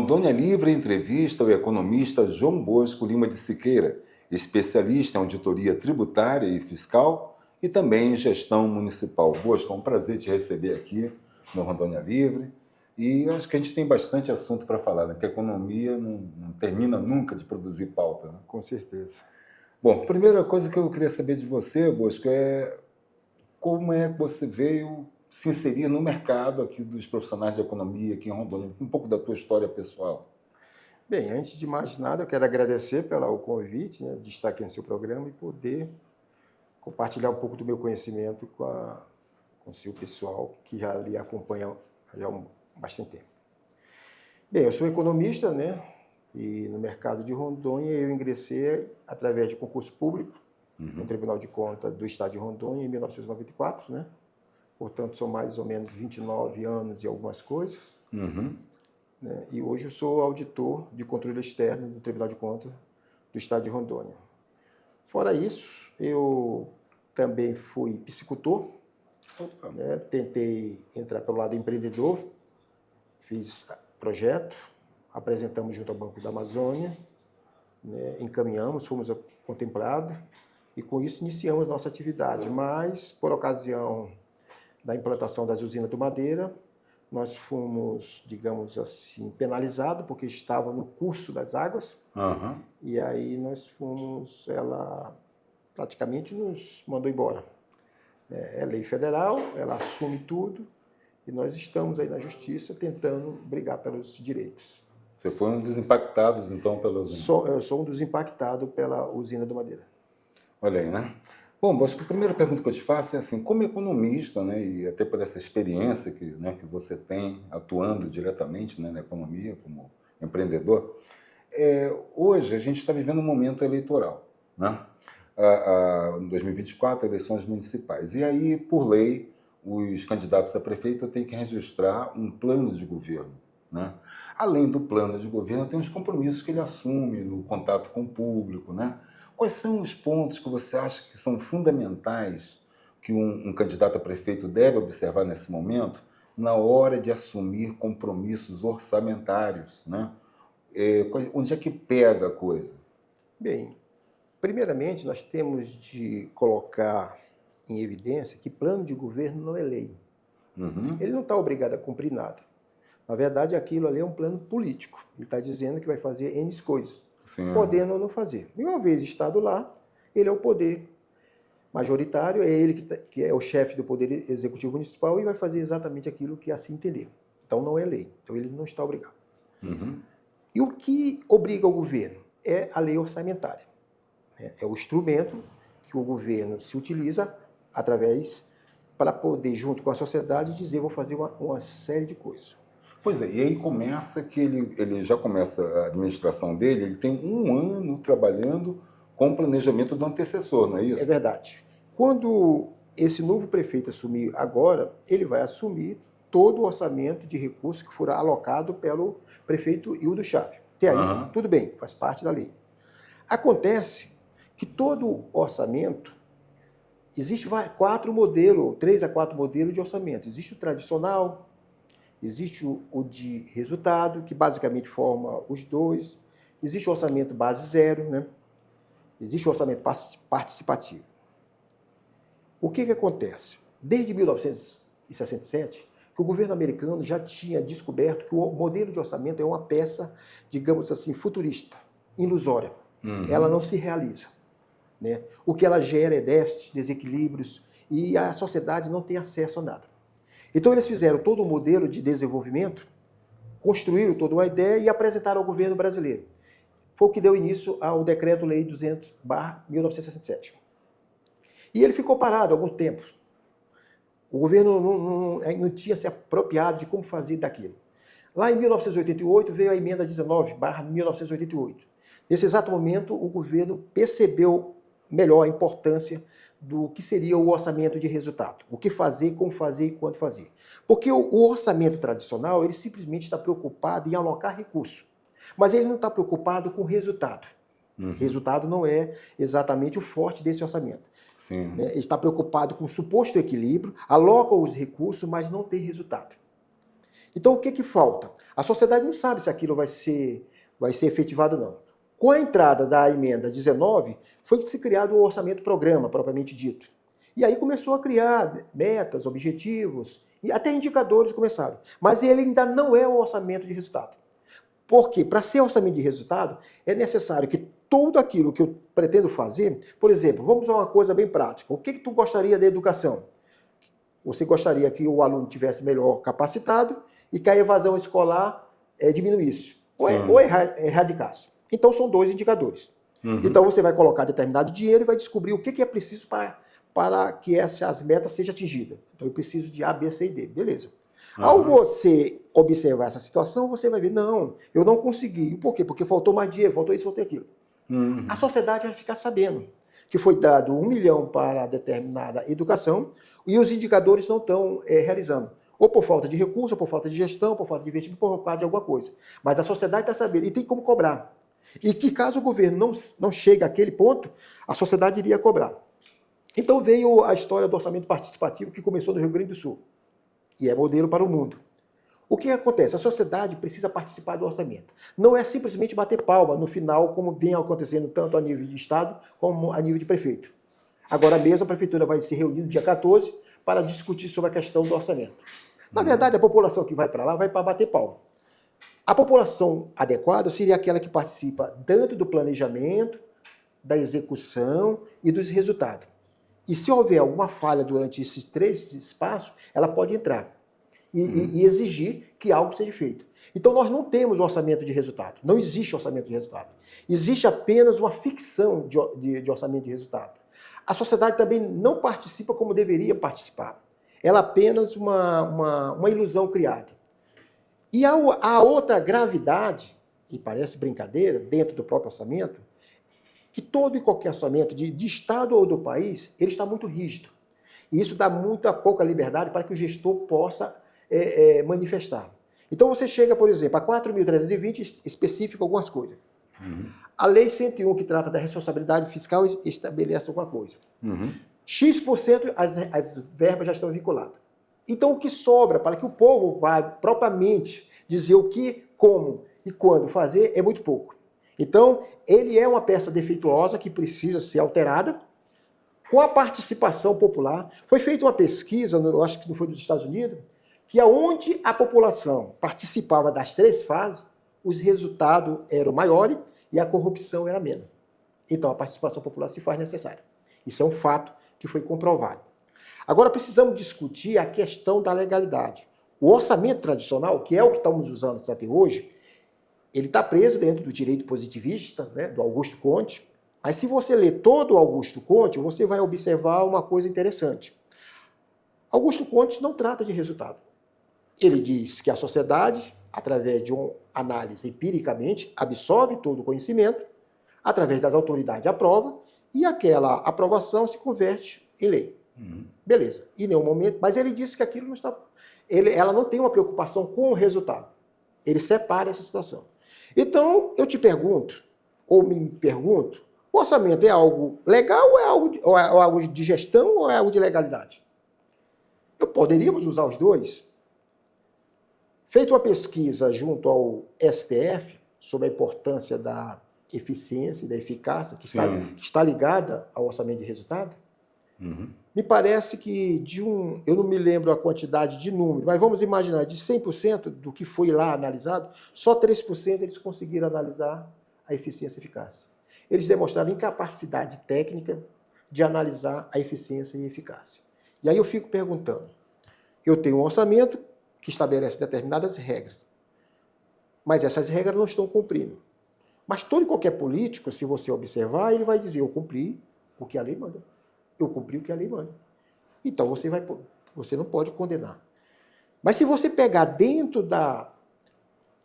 Rondônia Livre entrevista o economista João Bosco Lima de Siqueira, especialista em auditoria tributária e fiscal e também em gestão municipal. Bosco, é um prazer te receber aqui no Rondônia Livre. E eu acho que a gente tem bastante assunto para falar, né? Porque a economia não termina nunca de produzir pauta, né? Com certeza. Bom, a primeira coisa que eu queria saber de você, Bosco, é como é que você veio se inserir no mercado aqui dos profissionais de economia aqui em Rondônia, um pouco da tua história pessoal. Bem, antes de mais nada, eu quero agradecer pelo convite, né, de estar aqui no seu programa e poder compartilhar um pouco do meu conhecimento com o seu pessoal, que já lhe acompanha já há bastante tempo. Bem, eu sou economista, né? E no mercado de Rondônia eu ingressei através de concurso público no Tribunal de Contas do Estado de Rondônia em 1994, né? Portanto, são mais ou menos 29 anos e algumas coisas. Né? E hoje eu sou auditor de controle externo do Tribunal de Contas do Estado de Rondônia. Fora isso, eu também fui psicultor, né? Tentei entrar pelo lado empreendedor, fiz projeto, apresentamos junto ao Banco da Amazônia, né? Encaminhamos, fomos contemplados e com isso iniciamos nossa atividade. Mas, por ocasião da implantação das usinas do Madeira, nós fomos, digamos assim, penalizados porque estava no curso das águas. E aí nós fomos, ela praticamente nos mandou embora. É lei federal, ela assume tudo e nós estamos aí na justiça tentando brigar pelos direitos. Você foi um dos impactados, então, pela usina? Eu sou um dos impactados pela usina do Madeira. Olha aí, né? Bom, Bosco, a primeira pergunta que eu te faço é assim, como economista, né, e até por essa experiência que você tem atuando diretamente, né, na economia, como empreendedor, hoje a gente está vivendo um momento eleitoral, né? Em 2024, eleições municipais. E aí, por lei, os candidatos a prefeito têm que registrar um plano de governo, né? Além do plano de governo, tem os compromissos que ele assume no contato com o público, né? Quais são os pontos que você acha que são fundamentais que um candidato a prefeito deve observar nesse momento na hora de assumir compromissos orçamentários, né? Onde é que pega a coisa? Bem, primeiramente nós temos de colocar em evidência que plano de governo não é lei. Ele não está obrigado a cumprir nada. Na verdade, aquilo ali é um plano político. Ele está dizendo que vai fazer N coisas. Sim. Podendo ou não fazer. E uma vez estado lá, ele é o poder majoritário, é ele que é o chefe do Poder Executivo Municipal e vai fazer exatamente aquilo que assim entender. Então não é lei, então ele não está obrigado. E o que obriga o governo? É a lei orçamentária. É o instrumento que o governo se utiliza através para poder, junto com a sociedade, dizer vou fazer uma série de coisas. Pois é, e aí começa que ele já começa a administração dele, ele tem um ano trabalhando com o planejamento do antecessor, não é isso? É verdade. Quando esse novo prefeito assumir agora, ele vai assumir todo o orçamento de recursos que for alocado pelo prefeito Hildo Chaves. Até aí, tudo bem, faz parte da lei. Acontece que todo orçamento, existe 4 modelos, 3 a 4 modelos de orçamento. Existe o tradicional, existe o de resultado, que basicamente forma os dois. Existe o orçamento base zero, né? Existe o orçamento participativo. O que acontece? Desde 1967, que o governo americano já tinha descoberto que o modelo de orçamento é uma peça, digamos assim, futurista, ilusória. Ela não se realiza, né? O que ela gera é déficit, desequilíbrios, e a sociedade não tem acesso a nada. Então eles fizeram todo um modelo de desenvolvimento, construíram toda uma ideia e apresentaram ao governo brasileiro. Foi o que deu início ao Decreto-Lei 200/1967. E ele ficou parado algum tempo. O governo não tinha se apropriado de como fazer daquilo. Lá em 1988 veio a emenda 19/1988. Nesse exato momento, o governo percebeu melhor a importância do que seria o orçamento de resultado. O que fazer, como fazer e quando fazer. Porque o orçamento tradicional, ele simplesmente está preocupado em alocar recursos. Mas ele não está preocupado com o resultado. Resultado não é exatamente o forte desse orçamento. Sim. Ele está preocupado com o suposto equilíbrio, aloca os recursos, mas não tem resultado. Então, o que que falta? A sociedade não sabe se aquilo vai ser efetivado ou não. Com a entrada da emenda 19, foi se criado o orçamento-programa, propriamente dito. E aí começou a criar metas, objetivos, e até indicadores começaram. Mas ele ainda não é o orçamento de resultado. Por quê? Para ser orçamento de resultado, é necessário que tudo aquilo que eu pretendo fazer, por exemplo, vamos a uma coisa bem prática. O que tu gostaria da educação? Você gostaria que o aluno tivesse melhor capacitado e que a evasão escolar diminuísse, ou erradicasse. Então, são 2 indicadores. Uhum. Então, você vai colocar determinado dinheiro e vai descobrir o que é preciso para que essas metas sejam atingidas. Então, eu preciso de A, B, C e D. Beleza. Uhum. Ao você observar essa situação, você vai ver, não, eu não consegui. Por quê? Porque faltou mais dinheiro, faltou isso, faltou aquilo. Uhum. A sociedade vai ficar sabendo que foi dado 1 milhão para determinada educação e os indicadores não estão realizando. Ou por falta de recurso, ou por falta de gestão, por falta de investimento, por causa de alguma coisa. Mas a sociedade está sabendo e tem como cobrar. E que caso o governo não chegue àquele ponto, a sociedade iria cobrar. Então veio a história do orçamento participativo que começou no Rio Grande do Sul. E é modelo para o mundo. O que acontece? A sociedade precisa participar do orçamento. Não é simplesmente bater palma no final, como vem acontecendo tanto a nível de Estado como a nível de prefeito. Agora mesmo a prefeitura vai se reunir no dia 14 para discutir sobre a questão do orçamento. Na verdade, a população que vai para lá vai para bater palma. A população adequada seria aquela que participa tanto do planejamento, da execução e dos resultados. E se houver alguma falha durante esses 3 espaços, ela pode entrar e exigir que algo seja feito. Então, nós não temos orçamento de resultado. Não existe orçamento de resultado. Existe apenas uma ficção de orçamento de resultado. A sociedade também não participa como deveria participar. Ela é apenas uma ilusão criada. E a outra gravidade, e parece brincadeira, dentro do próprio orçamento, que todo e qualquer orçamento de Estado ou do país, ele está muito rígido. E isso dá muita pouca liberdade para que o gestor possa manifestar. Então você chega, por exemplo, a 4.320 especifica algumas coisas. Uhum. A Lei 101, que trata da responsabilidade fiscal, estabelece alguma coisa. Uhum. X% as verbas já estão vinculadas. Então o que sobra para que o povo vá propriamente dizer o que, como e quando fazer é muito pouco. Então ele é uma peça defeituosa que precisa ser alterada com a participação popular. Foi feita uma pesquisa, eu acho que não foi dos Estados Unidos, que aonde a população participava das 3 fases, os resultados eram maiores e a corrupção era menos. Então a participação popular se faz necessária. Isso é um fato que foi comprovado. Agora precisamos discutir a questão da legalidade. O orçamento tradicional, que é o que estamos usando até hoje, ele está preso dentro do direito positivista, né, do Augusto Conte. Mas se você ler todo o Augusto Conte, você vai observar uma coisa interessante. Augusto Conte não trata de resultado. Ele diz que a sociedade, através de uma análise empiricamente, absorve todo o conhecimento, através das autoridades aprova, e aquela aprovação se converte em lei. Beleza. Em nenhum momento, mas ele disse que aquilo não está... ela não tem uma preocupação com o resultado. Ele separa essa situação. Então, eu te pergunto, ou me pergunto, o orçamento é algo legal ou é algo de gestão ou é algo de legalidade? Poderíamos usar os dois. Feita uma pesquisa junto ao STF sobre a importância da eficiência e da eficácia, que está ligada ao orçamento de resultado, me parece que eu não me lembro a quantidade de número, mas vamos imaginar, de 100% do que foi lá analisado, só 3% eles conseguiram analisar a eficiência e eficácia. Eles demonstraram incapacidade técnica de analisar a eficiência e eficácia. E aí eu fico perguntando, eu tenho um orçamento que estabelece determinadas regras, mas essas regras não estão cumprindo. Mas todo e qualquer político, se você observar, ele vai dizer, eu cumpri o que a lei manda. Eu cumpri o que a lei manda. Então você não pode condenar. Mas se você pegar dentro da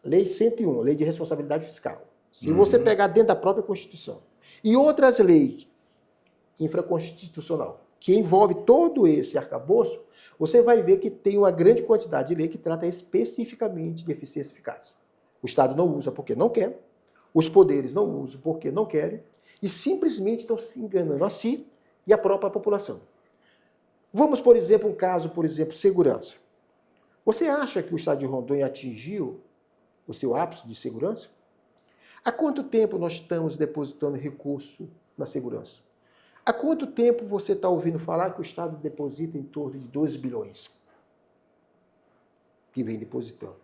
Lei 101, Lei de Responsabilidade Fiscal, se você pegar dentro da própria Constituição e outras leis infraconstitucional que envolve todo esse arcabouço, você vai ver que tem uma grande quantidade de lei que trata especificamente de eficiência e eficácia. O Estado não usa porque não quer, os poderes não usam porque não querem, e simplesmente estão se enganando a si e a própria população. Vamos, por exemplo, um caso, segurança. Você acha que o estado de Rondônia atingiu o seu ápice de segurança? Há quanto tempo nós estamos depositando recurso na segurança? Há quanto tempo você está ouvindo falar que o Estado deposita em torno de 12 bilhões? Que vem depositando.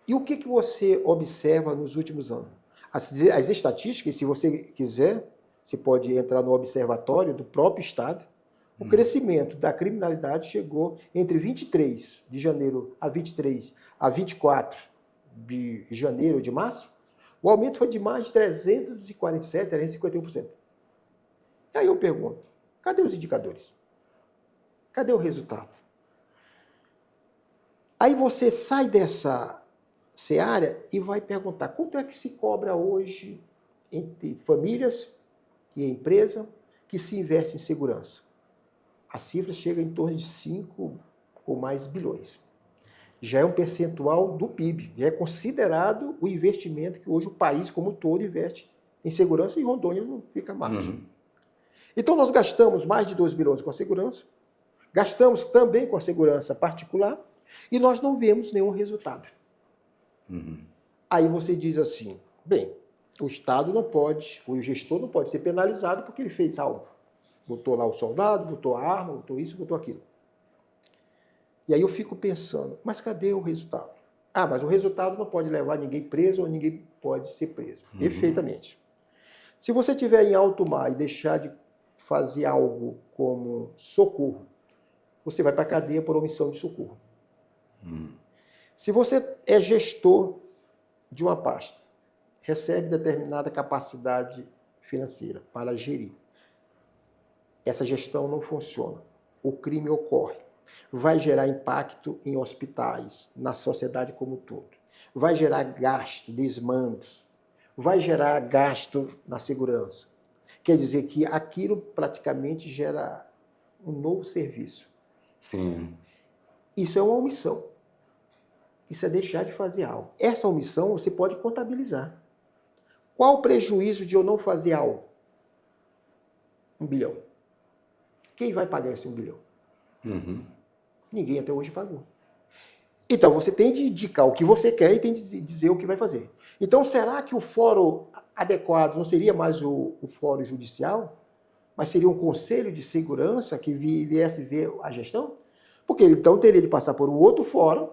E o que você observa nos últimos anos? As estatísticas, se você quiser, você pode entrar no observatório do próprio Estado. O crescimento da criminalidade chegou entre 23 de janeiro a 23 a 24 de janeiro, de março, o aumento foi de mais de 347, 351%. E aí eu pergunto, cadê os indicadores? Cadê o resultado? Aí você sai dessa seara e vai perguntar, quanto é que se cobra hoje entre famílias e empresa que se investe em segurança? A cifra chega em torno de 5 ou mais bilhões. Já é um percentual do PIB, já é considerado o investimento que hoje o país como um todo investe em segurança e Rondônia não fica margem. Então nós gastamos mais de 2 bilhões com a segurança, gastamos também com a segurança particular e nós não vemos nenhum resultado. Aí você diz assim, bem, o Estado não pode, o gestor não pode ser penalizado porque ele fez algo. Botou lá o soldado, botou a arma, botou isso, botou aquilo. E aí eu fico pensando, mas cadê o resultado? Ah, mas o resultado não pode levar ninguém preso ou ninguém pode ser preso. Perfeitamente. Se você estiver em alto mar e deixar de fazer algo como socorro, você vai para a cadeia por omissão de socorro. Se você é gestor de uma pasta, recebe determinada capacidade financeira para gerir, essa gestão não funciona, o crime ocorre, vai gerar impacto em hospitais, na sociedade como um todo, vai gerar gasto, desmandos, vai gerar gasto na segurança. Quer dizer que aquilo praticamente gera um novo serviço. Sim. Isso é uma omissão. Isso é deixar de fazer algo. Essa omissão você pode contabilizar. Qual o prejuízo de eu não fazer algo? 1 bilhão. Quem vai pagar esse 1 bilhão? Ninguém até hoje pagou. Então, você tem de indicar o que você quer e tem de dizer o que vai fazer. Então, será que o fórum adequado não seria mais o fórum judicial, mas seria um conselho de segurança que viesse ver a gestão? Porque ele, então, teria de passar por um outro fórum,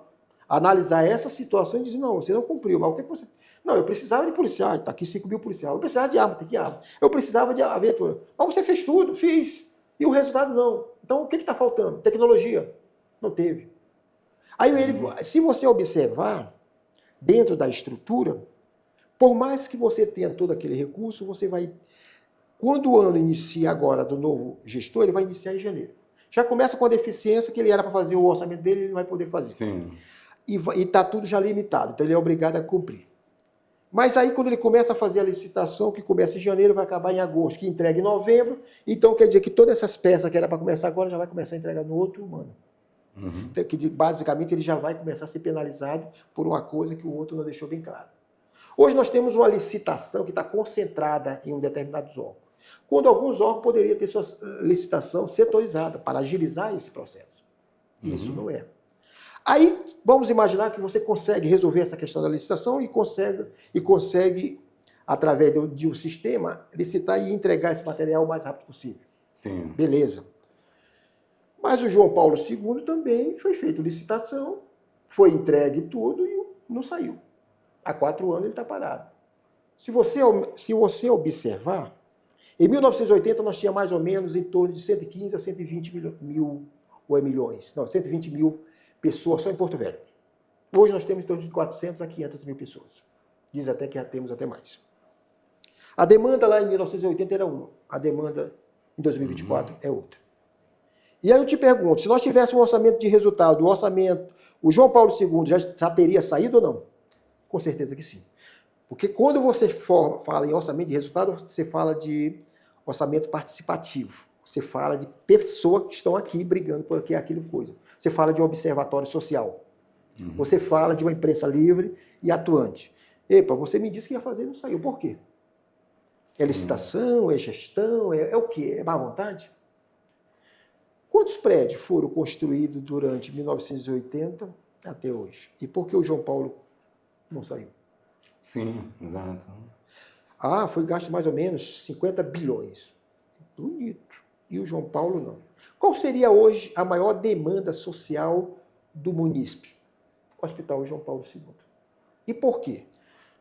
analisar essa situação e dizer, não, você não cumpriu, mas o que você... Não, eu precisava de policiais, está aqui 5 mil policiais. Eu precisava de arma, tem que arma. Eu precisava de aventura. Mas você fez tudo, fiz. E o resultado não. Então, o que está faltando? Tecnologia. Não teve. Aí, se você observar, dentro da estrutura, por mais que você tenha todo aquele recurso, você vai... Quando o ano inicia agora do novo gestor, ele vai iniciar em janeiro. Já começa com a deficiência que ele era para fazer o orçamento dele, ele não vai poder fazer. Sim. E está tudo já limitado, então ele é obrigado a cumprir. Mas aí, quando ele começa a fazer a licitação, que começa em janeiro, vai acabar em agosto, que entrega em novembro, então quer dizer que todas essas peças que era para começar agora, já vai começar a entregar no outro ano. Então, que basicamente ele já vai começar a ser penalizado por uma coisa que o outro não deixou bem claro. Hoje nós temos uma licitação que está concentrada em um determinado órgão. Quando alguns órgãos poderiam ter sua licitação setorizada para agilizar esse processo. Isso não é. Aí, vamos imaginar que você consegue resolver essa questão da licitação e consegue através de um sistema, licitar e entregar esse material o mais rápido possível. Sim. Beleza. Mas o João Paulo II também foi feita licitação, foi entregue tudo e não saiu. Há 4 anos ele está parado. Se você observar, em 1980 nós tínhamos mais ou menos em torno de 115 a 120 milhões. Não, 120 mil pessoas só em Porto Velho. Hoje nós temos em torno de 400 a 500 mil pessoas. Diz até que já temos até mais. A demanda lá em 1980 era uma. A demanda em 2024 é outra. E aí eu te pergunto, se nós tivéssemos um orçamento de resultado, o João Paulo II já teria saído ou não? Com certeza que sim. Porque quando você fala em orçamento de resultado, você fala de orçamento participativo. Você fala de pessoas que estão aqui brigando por aquilo coisa. Você fala de um observatório social. Você fala de uma imprensa livre e atuante. Epa, você me disse que ia fazer e não saiu. Por quê? É licitação, é gestão, é o quê? É má vontade? Quantos prédios foram construídos durante 1980 Até hoje. E por que o João Paulo não saiu? Sim, exato. Ah, foi gasto mais ou menos 50 bilhões. Bonito. E o João Paulo não. Qual seria hoje a maior demanda social do munícipe? O Hospital João Paulo II. E por quê?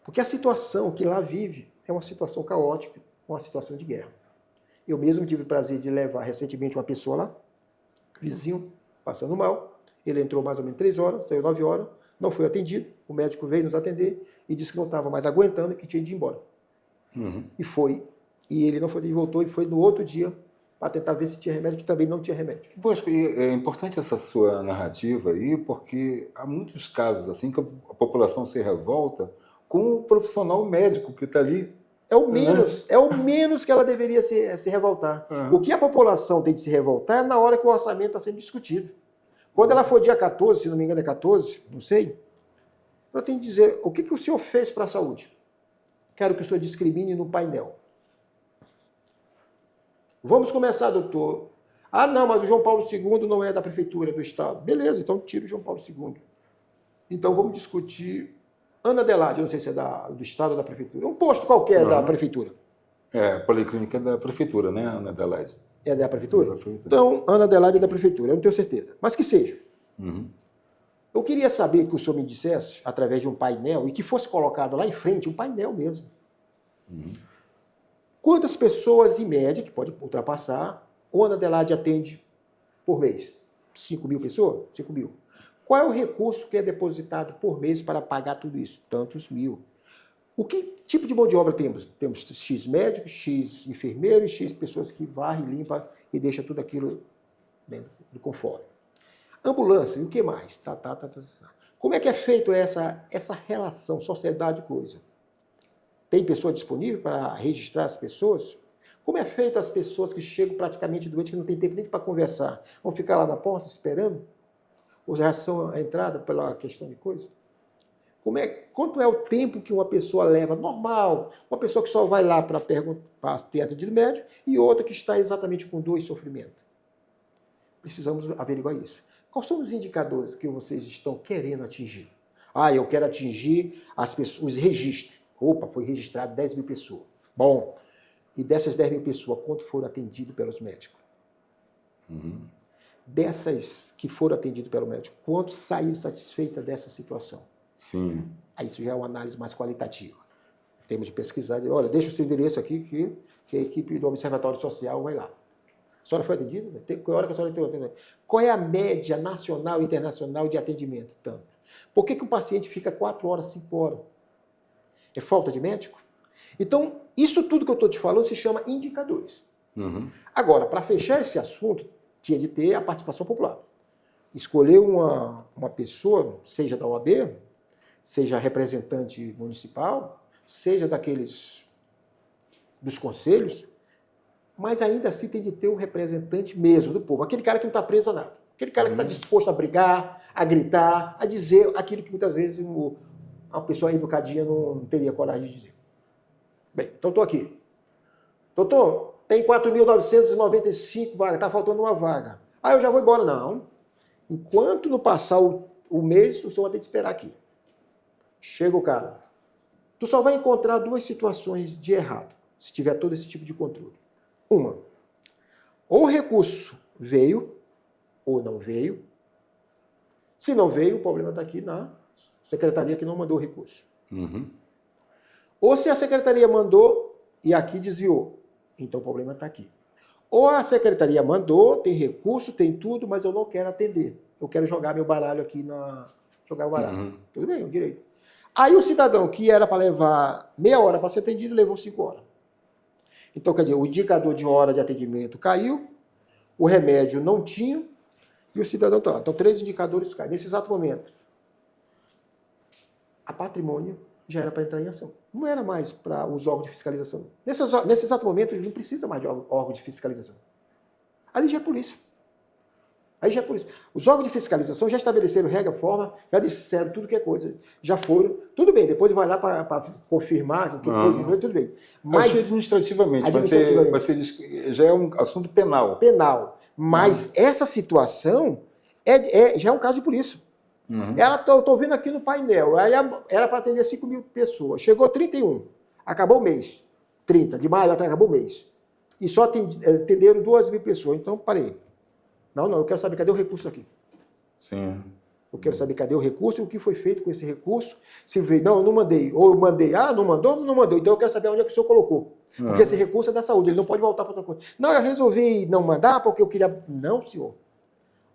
Porque a situação que lá vive é uma situação caótica, uma situação de guerra. Eu mesmo tive o prazer de levar recentemente uma pessoa lá, vizinho, passando mal. Ele entrou mais ou menos 3 horas, saiu 9 horas, não foi atendido. O médico veio nos atender e disse que não estava mais aguentando e que tinha de ir embora. E foi. E ele não foi, ele voltou e foi no outro dia para tentar ver se tinha remédio, que também não tinha remédio. Poxa, é importante essa sua narrativa aí, porque há muitos casos assim que a população se revolta com o profissional médico que está ali. É o menos que ela deveria se revoltar. O que a população tem de se revoltar é na hora que o orçamento está sendo discutido. Quando ela for dia 14, se não me engano é 14, não sei, ela tem de dizer o que o senhor fez para a saúde. Quero que o senhor discrimine no painel. Vamos começar, doutor. Ah, não, mas o João Paulo II não é da prefeitura, do Estado. Beleza, então tira o João Paulo II. Então vamos discutir Ana Adelaide, eu não sei se é do Estado ou da prefeitura. Um posto qualquer da prefeitura. É, policlínica da prefeitura, né, Ana Adelaide? É da prefeitura? Então, Ana Adelaide é da prefeitura, eu não tenho certeza. Mas que seja. Eu queria saber que o senhor me dissesse, através de um painel, e que fosse colocado lá em frente, um painel mesmo. Quantas pessoas, em média, que pode ultrapassar, o Ana Adelaide atende por mês? 5 mil pessoas? 5 mil. Qual é o recurso que é depositado por mês para pagar tudo isso? Tantos mil. O que tipo de mão de obra temos? Temos X médicos, X enfermeiros, X pessoas que varrem, limpam e deixam tudo aquilo dentro do conforto. Ambulância, e o que mais? Como é que é feito essa relação sociedade-coisa? Tem pessoa disponível para registrar as pessoas? Como é feito as pessoas que chegam praticamente doentes, que não tem tempo nem para conversar? Vão ficar lá na porta esperando? Ou já são a entrada pela questão de coisa? Quanto é o tempo que uma pessoa leva normal? Uma pessoa que só vai lá para ter atendido médico e outra que está exatamente com dor e sofrimento. Precisamos averiguar isso. Quais são os indicadores que vocês estão querendo atingir? Ah, eu quero atingir os registros. Opa, foi registrado 10 mil pessoas. Bom, e dessas 10 mil pessoas, quanto foram atendidos pelos médicos? Dessas que foram atendidos pelo médico, quantos saíram satisfeitas dessa situação? Sim. Aí isso já é uma análise mais qualitativa. Temos de pesquisar, olha, deixa o seu endereço aqui, que a equipe do Observatório Social vai lá. A senhora foi atendida? Qual hora que a senhora tem atendimento? Qual é a média nacional e internacional de atendimento? Tanto. Por que o paciente fica 4 horas, 5 horas? É falta de médico? Então, isso tudo que eu estou te falando se chama indicadores. Agora, para fechar esse assunto, tinha de ter a participação popular. Escolher uma pessoa, seja da OAB, seja representante municipal, seja dos conselhos, mas ainda assim tem de ter um representante mesmo do povo, aquele cara que não está preso a nada, aquele cara que está disposto a brigar, a gritar, a dizer aquilo que muitas vezes uma pessoa educadinha não teria coragem de dizer. Bem, então estou aqui. Doutor, tem 4.995 vagas, está faltando uma vaga. Ah, eu já vou embora. Não. Enquanto não passar o mês, o senhor vai ter que esperar aqui. Chega o cara. Tu só vai encontrar 2 situações de errado, se tiver todo esse tipo de controle. Uma, ou o recurso veio, ou não veio. Se não veio, o problema está aqui na secretaria que não mandou o recurso. Ou se a secretaria mandou e aqui desviou, então o problema está aqui. Ou a secretaria mandou, tem recurso, tem tudo, mas eu não quero atender. Eu quero jogar meu baralho aqui jogar o baralho. Tudo bem, o direito. Aí o cidadão que era para levar meia hora para ser atendido, levou 5 horas. Então, quer dizer, o indicador de hora de atendimento caiu, o remédio não tinha, e o cidadão está lá. Então, 3 indicadores caem. Nesse exato momento, a patrimônio já era para entrar em ação. Não era mais para os órgãos de fiscalização. Nesse exato momento, ele não precisa mais de órgão de fiscalização. Ali já é polícia. Aí já é polícia. Os órgãos de fiscalização já estabeleceram regra, forma, já disseram tudo que é coisa. Já foram. Tudo bem, depois vai lá para confirmar o que foi, tudo bem. Mas administrativamente, já é um assunto penal. Penal. Mas essa situação já é um caso de polícia. Uhum. Eu estou vendo aqui no painel, aí era para atender 5 mil pessoas, chegou 31, acabou o mês, 30 de maio, acabou o mês, e só atenderam 2 mil pessoas, então parei. Não, eu quero saber cadê o recurso aqui. Sim. Eu quero saber cadê o recurso e o que foi feito com esse recurso. Se veio, não, eu não mandei. Ou eu mandei, não mandou, não mandou. Então eu quero saber onde é que o senhor colocou. Porque esse recurso é da saúde, ele não pode voltar para outra coisa. Não, eu resolvi não mandar porque eu queria... Não, senhor.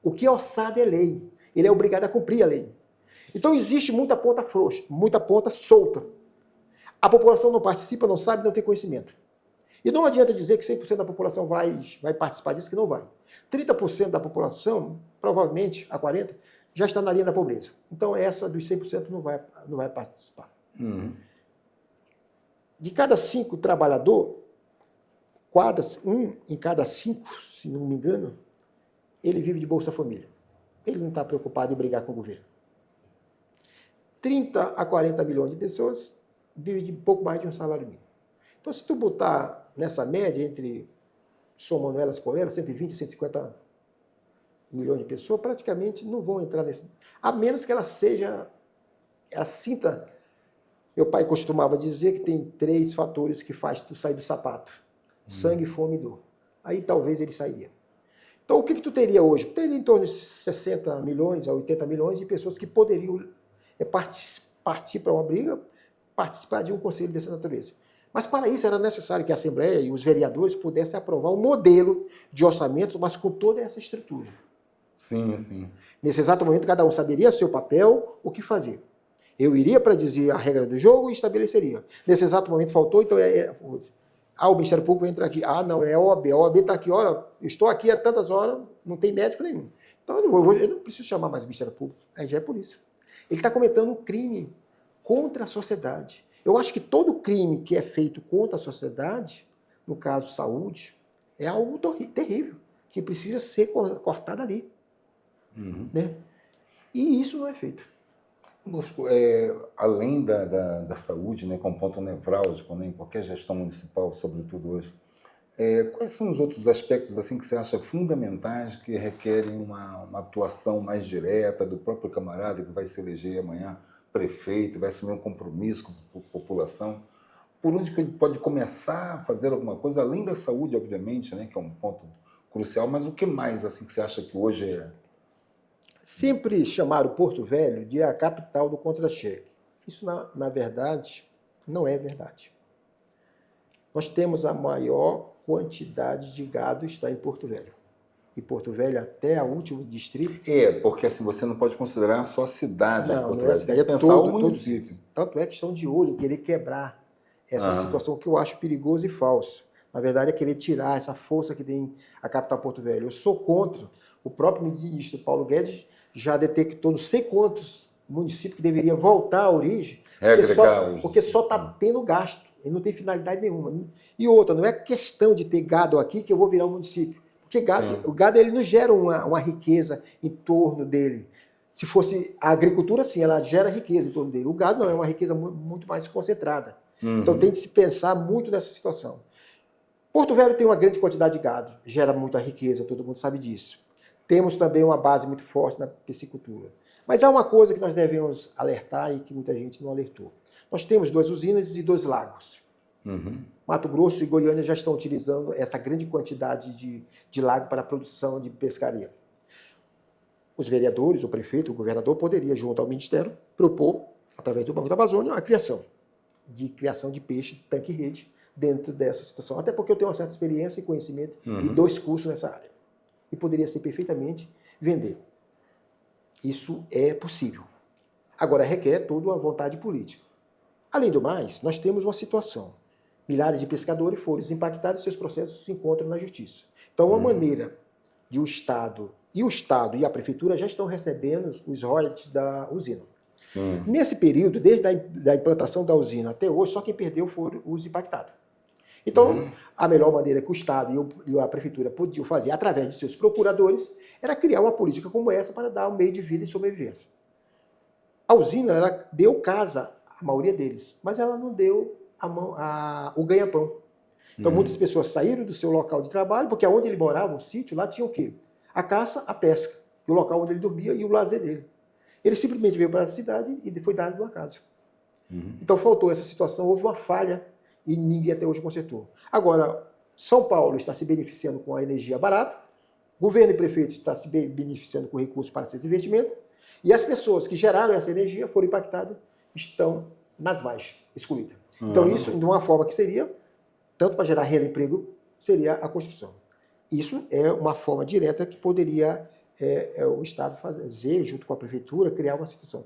O que é orçado é lei. Ele é obrigado a cumprir a lei. Então existe muita ponta frouxa, muita ponta solta. A população não participa, não sabe, não tem conhecimento. E não adianta dizer que 100% da população vai participar disso, que não vai. 30% da população, provavelmente, a 40%, já está na linha da pobreza. Então, essa dos 100% não vai participar. Uhum. De cada 5 trabalhadores, 1 em cada 5, se não me engano, ele vive de Bolsa Família. Ele não está preocupado em brigar com o governo. 30 a 40 milhões de pessoas vivem de pouco mais de um salário mínimo. Então, se tu botar nessa média, somando elas com elas, 120, 150 milhões de pessoas, praticamente não vão entrar nesse... A menos que ela sinta... Meu pai costumava dizer que tem 3 fatores que faz tu sair do sapato. Sangue, fome e dor. Aí talvez ele sairia. Então, o que tu teria hoje? Teria em torno de 60 milhões a 80 milhões de pessoas que poderiam partir para uma briga, participar de um conselho dessa natureza. Mas para isso era necessário que a Assembleia e os vereadores pudessem aprovar um modelo de orçamento, mas com toda essa estrutura. Sim, sim. Nesse exato momento, cada um saberia o seu papel, o que fazer. Eu iria para dizer a regra do jogo e estabeleceria. Nesse exato momento faltou, então o Ministério Público entra aqui. Não, é a OAB. A OAB está aqui, olha, estou aqui há tantas horas, não tem médico nenhum. Então eu não preciso chamar mais o Ministério Público, aí já é polícia. Ele está cometendo um crime contra a sociedade. Eu acho que todo crime que é feito contra a sociedade, no caso saúde, é algo terrível, que precisa ser cortado ali. Uhum. Né? E isso não é feito. Além da saúde, né, como ponto nevrálgico, né, em qualquer gestão municipal, sobretudo hoje, quais são os outros aspectos assim que você acha fundamentais que requerem uma atuação mais direta do próprio camarada que vai se eleger amanhã prefeito, vai assumir um compromisso com a população? Por onde que ele pode começar a fazer alguma coisa, além da saúde, obviamente, né, que é um ponto crucial, mas o que mais assim que você acha que hoje é... Sempre chamaram Porto Velho de a capital do contra-cheque. Isso, na verdade, não é verdade. Nós temos a maior quantidade de gado está em Porto Velho. E Porto Velho até o último distrito... porque assim, você não pode considerar só a cidade de Porto Velho. Você tem que pensar o município. Tanto é que estão de olho em querer quebrar essa situação que eu acho perigoso e falso. Na verdade, é querer tirar essa força que tem a capital Porto Velho. Eu sou contra. O próprio ministro Paulo Guedes já detectou não sei quantos municípios que deveriam voltar à origem, porque só está tendo gasto, e não tem finalidade nenhuma. E outra, não é questão de ter gado aqui que eu vou virar um município, porque o gado ele não gera uma riqueza em torno dele. Se fosse a agricultura, sim, ela gera riqueza em torno dele. O gado não, é uma riqueza muito mais concentrada. Então tem de se pensar muito nessa situação. Porto Velho tem uma grande quantidade de gado, gera muita riqueza, todo mundo sabe disso. Temos também uma base muito forte na piscicultura. Mas há uma coisa que nós devemos alertar e que muita gente não alertou. Nós temos 2 usinas e 2 lagos. Uhum. Mato Grosso e Goiânia já estão utilizando essa grande quantidade de lago para a produção de pescaria. Os vereadores, o prefeito, o governador poderia, junto ao Ministério, propor, através do Banco da Amazônia, a criação de peixe, tanque e rede, dentro dessa situação. Até porque eu tenho uma certa experiência e conhecimento e 2 cursos nessa área. E poderia ser perfeitamente vender. Isso é possível. Agora, requer toda a vontade política. Além do mais, nós temos uma situação. Milhares de pescadores foram impactados e seus processos se encontram na justiça. Então, uma maneira de o Estado e a Prefeitura já estão recebendo os royalties da usina. Sim. Nesse período, desde a implantação da usina até hoje, só quem perdeu foram os impactados. Então, a melhor maneira que o Estado e a Prefeitura podiam fazer, através de seus procuradores, era criar uma política como essa para dar um meio de vida e sobrevivência. A usina, ela deu casa, a maioria deles, mas ela não deu o ganha-pão. Então, muitas pessoas saíram do seu local de trabalho, porque onde ele morava, um sítio, lá tinha o quê? A caça, a pesca, o local onde ele dormia e o lazer dele. Ele simplesmente veio para a cidade e foi dado uma casa. Então faltou essa situação, houve uma falha e ninguém até hoje consertou. Agora, São Paulo está se beneficiando com a energia barata, governo e prefeito está se beneficiando com recursos para esses investimentos, e as pessoas que geraram essa energia foram impactadas, estão nas margens, excluídas. Então isso, de uma forma que seria, tanto para gerar renda e emprego, seria a construção. Isso é uma forma direta que poderia o Estado fazer, junto com a prefeitura, criar uma situação.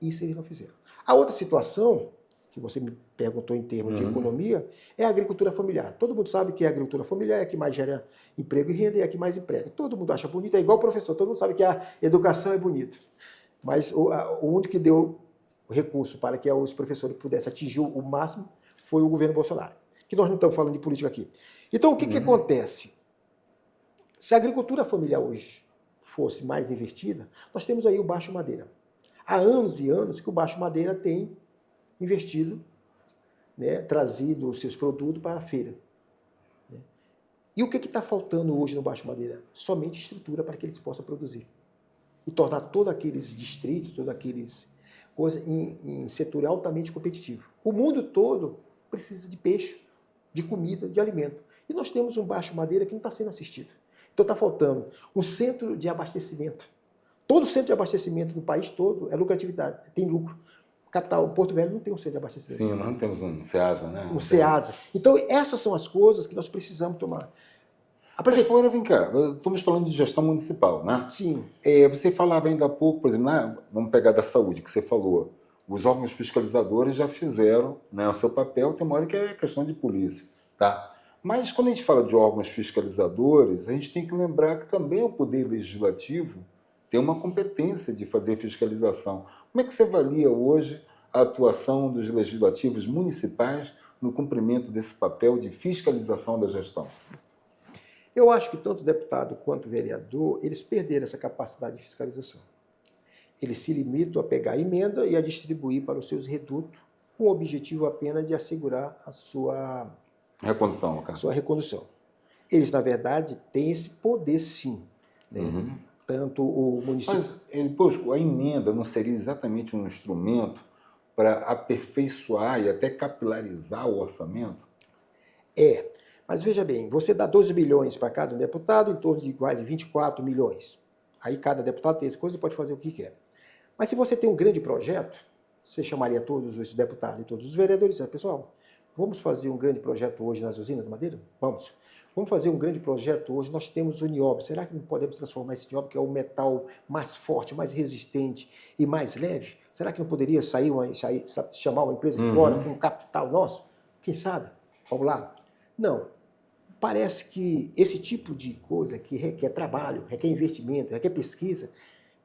Isso eles não fizeram. A outra situação, que você me perguntou em termos de economia, é a agricultura familiar. Todo mundo sabe que a agricultura familiar é a que mais gera emprego e renda e é a que mais emprega. Todo mundo acha bonito, é igual o professor, todo mundo sabe que a educação é bonita. Mas o único que deu recurso para que os professores pudessem atingir o máximo foi o governo Bolsonaro. Que nós não estamos falando de política aqui. Então, o que acontece? Se a agricultura familiar hoje fosse mais investida, nós temos aí o Baixo Madeira. Há anos e anos que o Baixo Madeira tem investido, né, trazido os seus produtos para a feira. Né? E o que está faltando hoje no Baixo Madeira? Somente estrutura para que eles possam produzir. E tornar todos aqueles distritos, todos aqueles coisas em setor altamente competitivo. O mundo todo precisa de peixe, de comida, de alimento. E nós temos um Baixo Madeira que não está sendo assistido. Então está faltando um centro de abastecimento. Todo centro de abastecimento do país todo é lucratividade, tem lucro. Capital, Porto Velho não tem um centro de abastecimento. Sim, nós não temos um SEASA, né? Um SEASA. Então essas são as coisas que nós precisamos tomar. A prefeitura, vem cá, estamos falando de gestão municipal, né? Sim. Você falava ainda há pouco, por exemplo, vamos pegar da saúde, que você falou. Os órgãos fiscalizadores já fizeram, né, o seu papel, tem uma hora que é questão de polícia, tá? Mas quando a gente fala de órgãos fiscalizadores, a gente tem que lembrar que também o Poder Legislativo tem uma competência de fazer fiscalização. Como é que você avalia hoje a atuação dos legislativos municipais no cumprimento desse papel de fiscalização da gestão? Eu acho que tanto deputado quanto vereador, eles perderam essa capacidade de fiscalização. Eles se limitam a pegar a emenda e a distribuir para os seus redutos, com o objetivo apenas de assegurar a sua recondução, cara. Sua recondução. Eles, na verdade, têm esse poder, sim. Né? Tanto o município... Mas, a emenda não seria exatamente um instrumento para aperfeiçoar e até capilarizar o orçamento? Mas veja bem, você dá 12 milhões para cada deputado, em torno de quase 24 milhões. Aí cada deputado tem essa coisa e pode fazer o que quer. Mas se você tem um grande projeto, você chamaria todos os deputados e todos os vereadores e dizer, pessoal, vamos fazer um grande projeto hoje nas usinas de madeira? Vamos. Vamos fazer um grande projeto hoje. Nós temos o nióbio. Será que não podemos transformar esse nióbio, que é o metal mais forte, mais resistente e mais leve? Será que não poderia chamar uma empresa de fora com um capital nosso? Quem sabe? Vamos lá. Não. Parece que esse tipo de coisa que requer trabalho, requer investimento, requer pesquisa,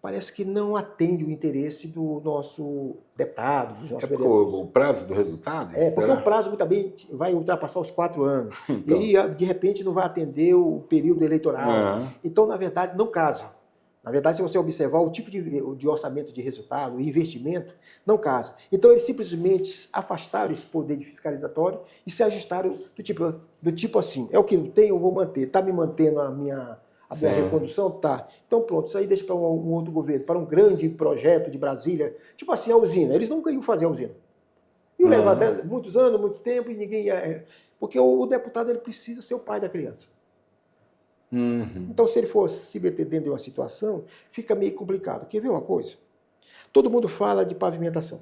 parece que não atende o interesse do nosso deputado, dos nossos vereadores. O prazo do resultado? Porque o prazo também vai ultrapassar os 4 anos. Então. E, de repente, não vai atender o período eleitoral. Então, na verdade, não casa. Na verdade, se você observar o tipo de orçamento de resultado, investimento, não casa. Então, eles simplesmente afastaram esse poder de fiscalizatório e se ajustaram do tipo assim, é o que eu tenho, eu vou manter. Está me mantendo a minha recondução? Tá. Então, pronto, isso aí deixa para um outro governo, para um grande projeto de Brasília, tipo assim, a usina. Eles nunca iam fazer a usina. Iam levar muitos anos, muito tempo, e ninguém ia... Porque o deputado ele precisa ser o pai da criança. Então, se ele for se meter dentro de uma situação, fica meio complicado. Quer ver uma coisa? Todo mundo fala de pavimentação.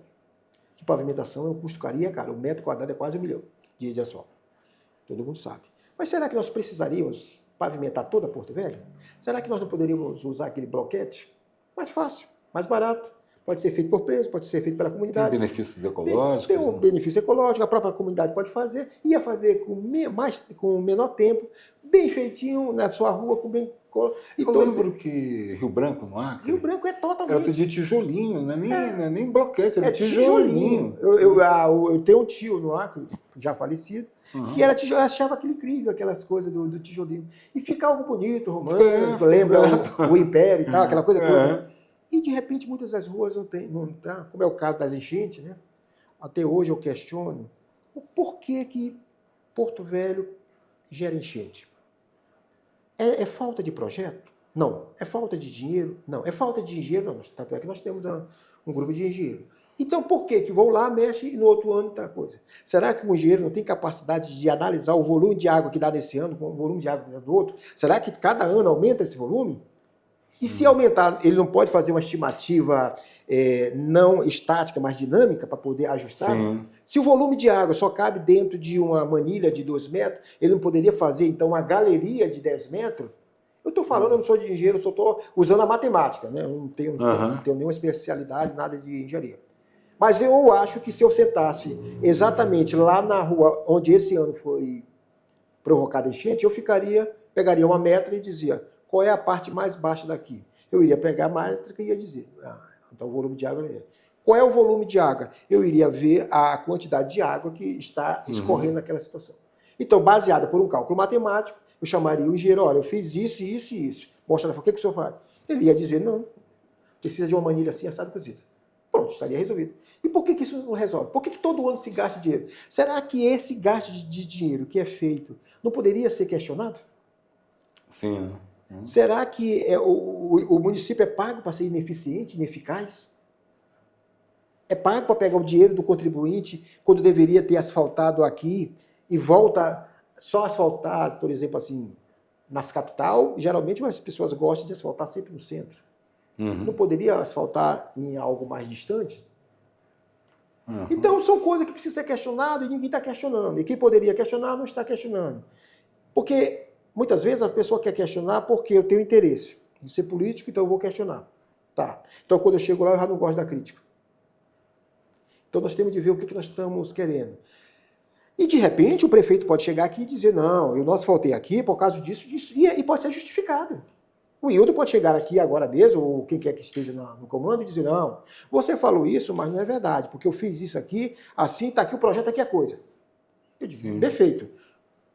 Que pavimentação é um custo caro. O metro quadrado é quase 1 milhão de asfalto. Todo mundo sabe. Mas será que nós precisaríamos pavimentar toda Porto Velho? Será que nós não poderíamos usar aquele bloquete? Mais fácil, mais barato. Pode ser feito por preço, pode ser feito pela comunidade. Tem benefícios ecológicos. Tem um benefício ecológico, a própria comunidade pode fazer. Ia fazer com menor tempo, bem feitinho, na sua rua, com bem... Eu lembro que Rio Branco, no Acre... Rio Branco é totalmente... Era de tijolinho, não é nem bloquete, era tijolinho. Eu tenho um tio no Acre, já falecido, que era tijolo, eu achava aquilo incrível, aquelas coisas do tijolinho. E fica algo bonito, romântico, lembra o Império e tal, aquela coisa toda. E, de repente, muitas das ruas não tá, como é o caso das enchentes, né? Até hoje eu questiono o porquê que Porto Velho gera enchente. É falta de projeto? Não. É falta de dinheiro? Não. É falta de engenheiro? Não. Tanto é que nós temos um grupo de engenheiro. Então, por que vão lá, mexe e no outro ano está a coisa? Será que o engenheiro não tem capacidade de analisar o volume de água que dá nesse ano com o volume de água que dá do outro? Será que cada ano aumenta esse volume? E se aumentar, ele não pode fazer uma estimativa não estática, mas dinâmica, para poder ajustar? Sim. Se o volume de água só cabe dentro de uma manilha de 2 metros, ele não poderia fazer, então, uma galeria de 10 metros? Eu estou falando, eu não sou de engenheiro, eu só estou usando a matemática, né? Eu não tenho nenhuma especialidade, nada de engenharia. Mas eu acho que se eu sentasse exatamente lá na rua onde esse ano foi provocada a enchente, eu pegaria uma métrica e dizia, qual é a parte mais baixa daqui? Eu iria pegar a métrica e ia dizer, então o volume de água é. Qual é o volume de água? Eu iria ver a quantidade de água que está escorrendo naquela situação. Então, baseada por um cálculo matemático, eu chamaria o engenheiro, olha, eu fiz isso, isso e isso. Mostra, o que o senhor faz? Ele ia dizer, não, precisa de uma manilha assim, assado cozida. Pronto, estaria resolvido. E por que isso não resolve? Por que todo ano se gasta dinheiro? Será que esse gasto de dinheiro que é feito não poderia ser questionado? Sim. Será que o município é pago para ser ineficiente, ineficaz? É pago para pegar o dinheiro do contribuinte quando deveria ter asfaltado aqui e volta só asfaltar, por exemplo, assim, nas capital, geralmente as pessoas gostam de asfaltar sempre no centro. Não poderia asfaltar em algo mais distante? Então, são coisas que precisam ser questionadas e ninguém está questionando. E quem poderia questionar não está questionando. Porque, muitas vezes, a pessoa quer questionar porque eu tenho interesse de ser político, então eu vou questionar. Tá. Então, quando eu chego lá, eu já não gosto da crítica. Então, nós temos de ver o que nós estamos querendo. E, de repente, o prefeito pode chegar aqui e dizer, não, eu não asfaltei aqui por causa disso, e pode ser justificado. O Hildo pode chegar aqui agora mesmo, ou quem quer que esteja no comando, e dizer, não, você falou isso, mas não é verdade, porque eu fiz isso aqui, assim, está aqui o projeto, aqui é a coisa. Eu digo, sim, perfeito.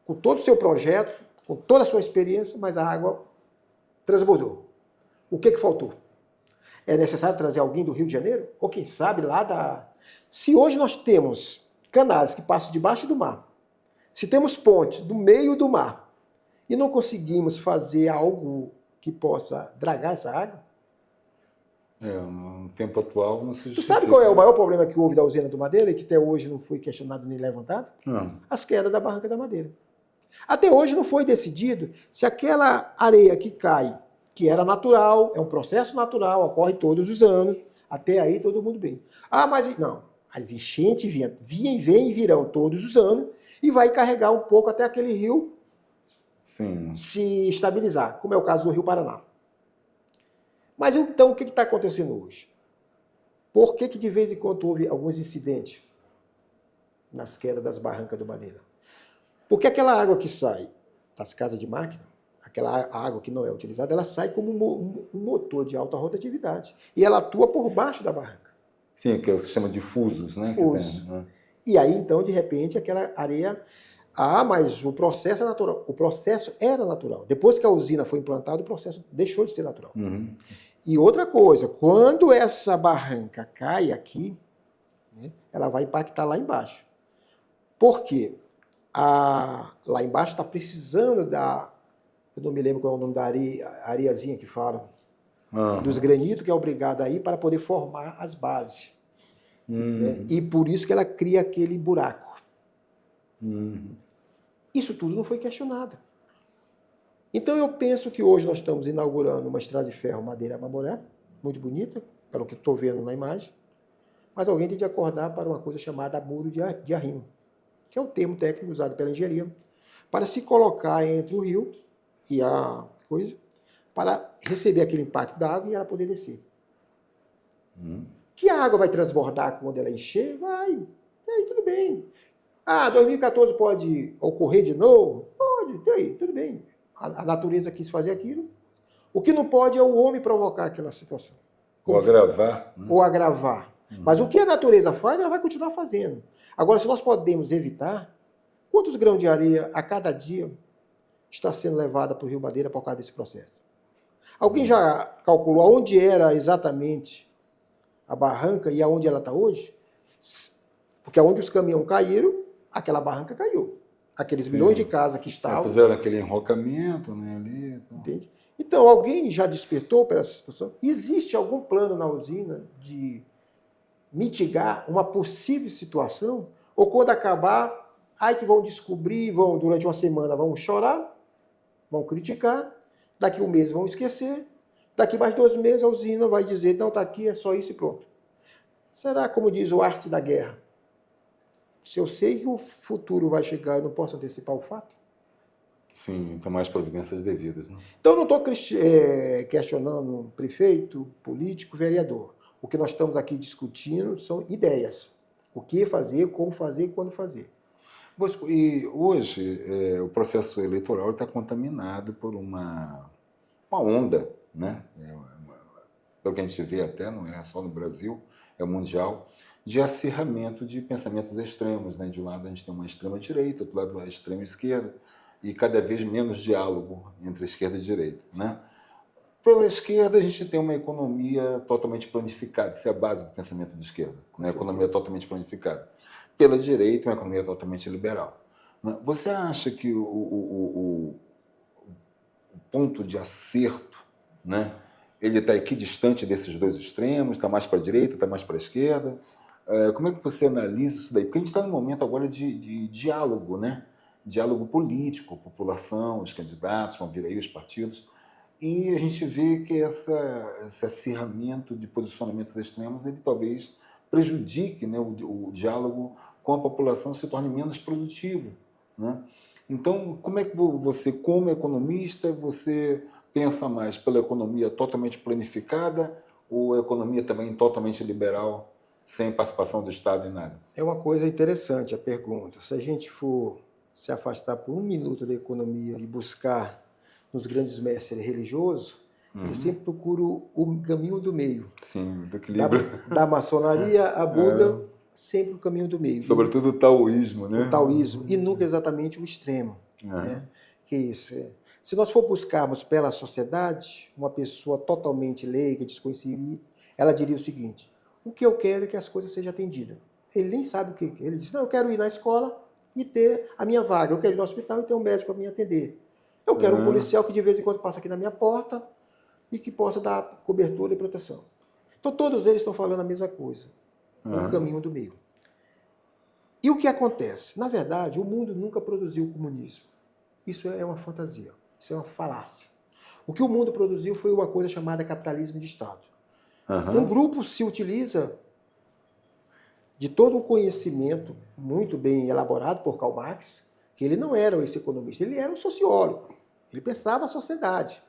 Com todo o seu projeto, com toda a sua experiência, mas a água transbordou. O que faltou? É necessário trazer alguém do Rio de Janeiro? Ou quem sabe lá da... Se hoje nós temos canais que passam debaixo do mar, se temos pontes no meio do mar, e não conseguimos fazer algo que possa dragar essa água? No tempo atual não se justifica. Tu sabe qual é o maior problema que houve da usina do Madeira e que até hoje não foi questionado nem levantado? As quedas da barranca da Madeira. Até hoje não foi decidido se aquela areia que cai, que era natural, é um processo natural, ocorre todos os anos, até aí todo mundo bem. Mas não, as enchentes vêm e virão todos os anos e vai carregar um pouco até aquele rio se estabilizar, como é o caso do Rio Paraná. Mas então o que está acontecendo hoje? Por que de vez em quando houve alguns incidentes nas quedas das barrancas do Madeira? Porque aquela água que sai das casas de máquina, aquela água que não é utilizada, ela sai como um motor de alta rotatividade. E ela atua por baixo da barranca. Sim, que é o sistema de fusos, né? Fusos. E aí, então, de repente, aquela areia... mas o processo é natural. O processo era natural. Depois que a usina foi implantada, o processo deixou de ser natural. E outra coisa, quando essa barranca cai aqui, né, ela vai impactar lá embaixo. Por quê? Lá embaixo está precisando eu não me lembro qual é o nome da areiazinha que fala, dos granitos que é obrigada aí para poder formar as bases. Né? E por isso que ela cria aquele buraco. Isso tudo não foi questionado. Então eu penso que hoje nós estamos inaugurando uma estrada de ferro Madeira-Mamoré, muito bonita, pelo que estou vendo na imagem, mas alguém tem de acordar para uma coisa chamada muro de arrimo, que é um termo técnico usado pela engenharia, para se colocar entre o rio e a coisa, para receber aquele impacto da água e ela poder descer. Que a água vai transbordar quando ela encher? Vai. E aí tudo bem. 2014 pode ocorrer de novo? Pode, e aí, tudo bem. A natureza quis fazer aquilo. O que não pode é o homem provocar aquela situação. Ou agravar. Ou agravar. Mas o que a natureza faz, ela vai continuar fazendo. Agora, se nós podemos evitar, quantos grãos de areia a cada dia está sendo levada para o Rio Madeira por causa desse processo? Alguém já calculou onde era exatamente a barranca e aonde ela está hoje? Porque aonde os caminhões caíram, aquela barranca caiu. aqueles milhões de casas que estavam. Fizeram aquele enrocamento, né, ali. Então. Entende? Então, alguém já despertou para essa situação? Existe algum plano na usina de mitigar uma possível situação? Ou quando acabar, aí que vão descobrir, vão durante uma semana vão chorar, vão criticar, daqui um mês vão esquecer, daqui mais 2 meses a usina vai dizer, não, está aqui, é só isso e pronto. Será, como diz o Arte da Guerra, se eu sei que o futuro vai chegar, eu não posso antecipar o fato? Sim, tomar as providências devidas. Né? Então, eu não estou questionando prefeito, político, vereador. O que nós estamos aqui discutindo são ideias. O que fazer, como fazer e quando fazer. Bosco, e hoje o processo eleitoral está contaminado por uma onda, né? Pelo que a gente vê até, não é só no Brasil, é mundial, de acirramento de pensamentos extremos. Né? De um lado a gente tem uma extrema-direita, do outro lado a extrema-esquerda, e cada vez menos diálogo entre esquerda e direita. Né? Pela esquerda, a gente tem uma economia totalmente planificada, isso é a base do pensamento de esquerda, uma economia totalmente planificada. Pela direita, uma economia totalmente liberal. Né? Você acha que o ponto de acerto, né, ele está equidistante desses dois extremos, está mais para a direita, está mais para a esquerda? Como é que você analisa isso daí? Porque a gente está num momento agora de diálogo, né? Diálogo político, população, os candidatos, vão vir aí os partidos, e a gente vê que esse acirramento de posicionamentos extremos, ele talvez prejudique, né, o diálogo com a população, se torne menos produtivo. Né? Então, como é que você, como economista, você pensa mais pela economia totalmente planificada ou a economia também totalmente liberal, sem participação do Estado em nada? É uma coisa interessante a pergunta. Se a gente for se afastar por 1 minuto da economia e buscar nos grandes mestres religiosos, eles sempre procuram o caminho do meio. Sim, do equilíbrio. Da maçonaria a Buda, sempre o caminho do meio. Sobretudo o taoísmo, né? O taoísmo, e nunca exatamente o extremo. Né? Que isso é. Se nós for buscarmos pela sociedade, uma pessoa totalmente leiga, desconhecida, ela diria o seguinte: o que eu quero é que as coisas sejam atendidas. Ele nem sabe o que é. Ele diz: não, eu quero ir na escola e ter a minha vaga. Eu quero ir no hospital e ter um médico para me atender. Eu quero um policial que de vez em quando passa aqui na minha porta e que possa dar cobertura e proteção. Então todos eles estão falando a mesma coisa. O caminho do meio. E o que acontece? Na verdade, o mundo nunca produziu o comunismo. Isso é uma fantasia. Isso é uma falácia. O que o mundo produziu foi uma coisa chamada capitalismo de Estado. Um grupo se utiliza de todo um conhecimento muito bem elaborado por Karl Marx, que ele não era esse economista, ele era um sociólogo. Ele pensava a sociedade.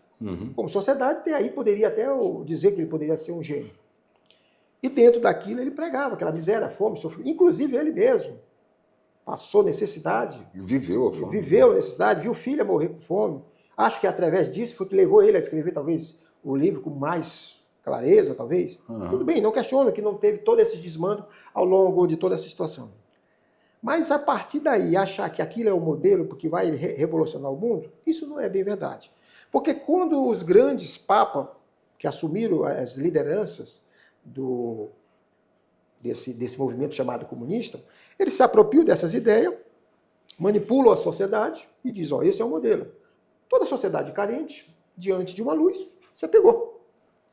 Como sociedade, até aí poderia até dizer que ele poderia ser um gênio. E dentro daquilo ele pregava aquela miséria, fome, sofrimento. Inclusive ele mesmo passou necessidade. Viveu a fome. Viveu a necessidade, viu filha morrer com fome. Acho que através disso foi que levou ele a escrever talvez o livro com mais clareza, talvez. Tudo bem, não questiono que não teve todo esse desmando ao longo de toda essa situação. Mas a partir daí, achar que aquilo é o modelo porque vai revolucionar o mundo, isso não é bem verdade. Porque quando os grandes papas que assumiram as lideranças desse movimento chamado comunista, eles se apropriam dessas ideias, manipulam a sociedade e dizem, ó, esse é o modelo. Toda sociedade carente, diante de uma luz, você pegou.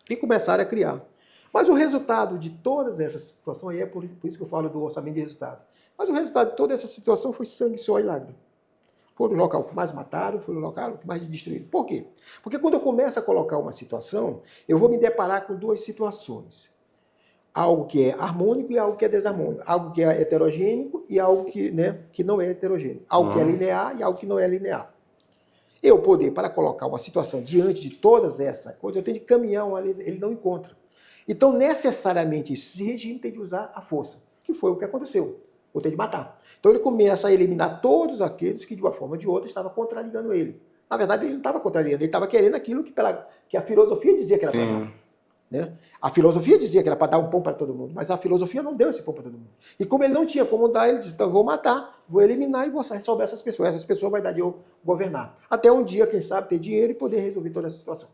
E começaram a criar. Mas o resultado de todas essas situações, aí é por isso que eu falo do orçamento de resultado, mas o resultado de toda essa situação foi sangue, suor e lágrimas. Foi o local que mais mataram, foi o local que mais destruíram. Por quê? Porque quando eu começo a colocar uma situação, eu vou me deparar com 2 situações. Algo que é harmônico e algo que é desarmônico. Algo que é heterogêneo e algo que, né, que não é heterogêneo. Algo que é linear e algo que não é linear. Eu poder, para colocar uma situação diante de todas essas coisas, eu tenho de caminhar ali, ele não encontra. Então, necessariamente, esse regime tem de usar a força, que foi o que aconteceu. Ou tem de matar. Então ele começa a eliminar todos aqueles que, de uma forma ou de outra, estavam contrariando ele. Na verdade, ele não estava contrariando, ele estava querendo aquilo que a filosofia dizia que era para dar. Né? A filosofia dizia que era para dar um pão para todo mundo, mas a filosofia não deu esse pão para todo mundo. E como ele não tinha como dar, ele disse, então eu vou matar, vou eliminar e vou resolver essas pessoas vai dar de eu governar. Até um dia, quem sabe, ter dinheiro e poder resolver toda essa situação.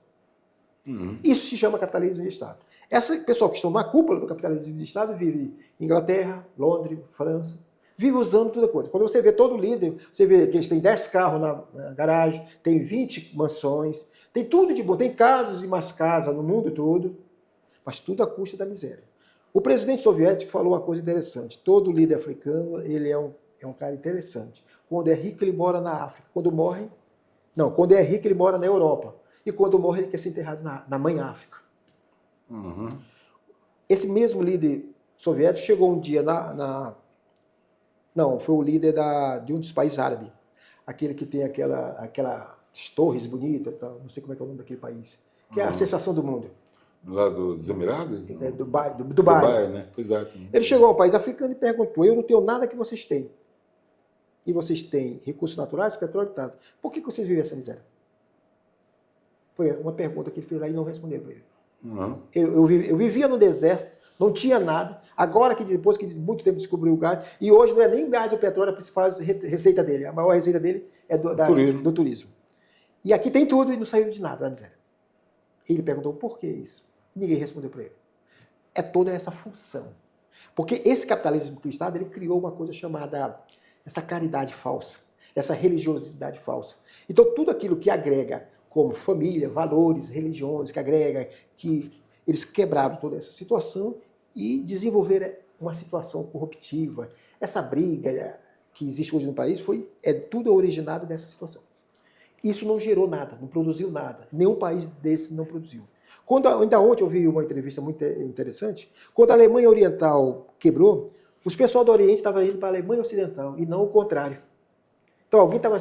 Isso se chama capitalismo de Estado. Essa pessoa que estão na cúpula do capitalismo de Estado vive em Inglaterra, Londres, França. vive usando toda coisa. Quando você vê todo líder, você vê que eles têm 10 carros na garagem, tem 20 mansões, tem tudo de bom, tem casas e mais casas no mundo todo, mas tudo à custa da miséria. O presidente soviético falou uma coisa interessante, todo líder africano, ele é um cara interessante. Quando é rico, ele mora na África. Quando é rico, ele mora na Europa. E quando morre, ele quer ser enterrado na mãe África. Uhum. Esse mesmo líder soviético chegou um dia Não, foi o líder de um dos países árabes. Aquele que tem aquelas torres bonitas, não sei como é que é o nome daquele país. Que é a sensação do mundo. Lá dos Emirados? É Dubai. Dubai, né? Exato. Ele chegou ao país africano e perguntou, eu não tenho nada que vocês têm. E vocês têm recursos naturais, petróleo e tal. Por que vocês vivem essa miséria? Foi uma pergunta que ele fez lá e não respondeu para ele. Uhum. Eu vivia no deserto, não tinha nada. Agora, depois que muito tempo descobriu o gás, e hoje não é nem gás o petróleo a principal receita dele. A maior receita dele é do turismo. E aqui tem tudo e não saiu de nada da miséria. Ele perguntou por que isso? E ninguém respondeu para ele. É toda essa função. Porque esse capitalismo cristão, ele criou uma coisa chamada essa caridade falsa, essa religiosidade falsa. Então, tudo aquilo que agrega como família, valores, religiões, que eles quebraram toda essa situação e desenvolveram uma situação corruptiva. Essa briga que existe hoje no país é tudo originado dessa situação. Isso não gerou nada, não produziu nada. Nenhum país desse não produziu. Ainda ontem eu vi uma entrevista muito interessante. Quando a Alemanha Oriental quebrou, os pessoal do Oriente estavam indo para a Alemanha Ocidental e não o contrário. Então alguém estava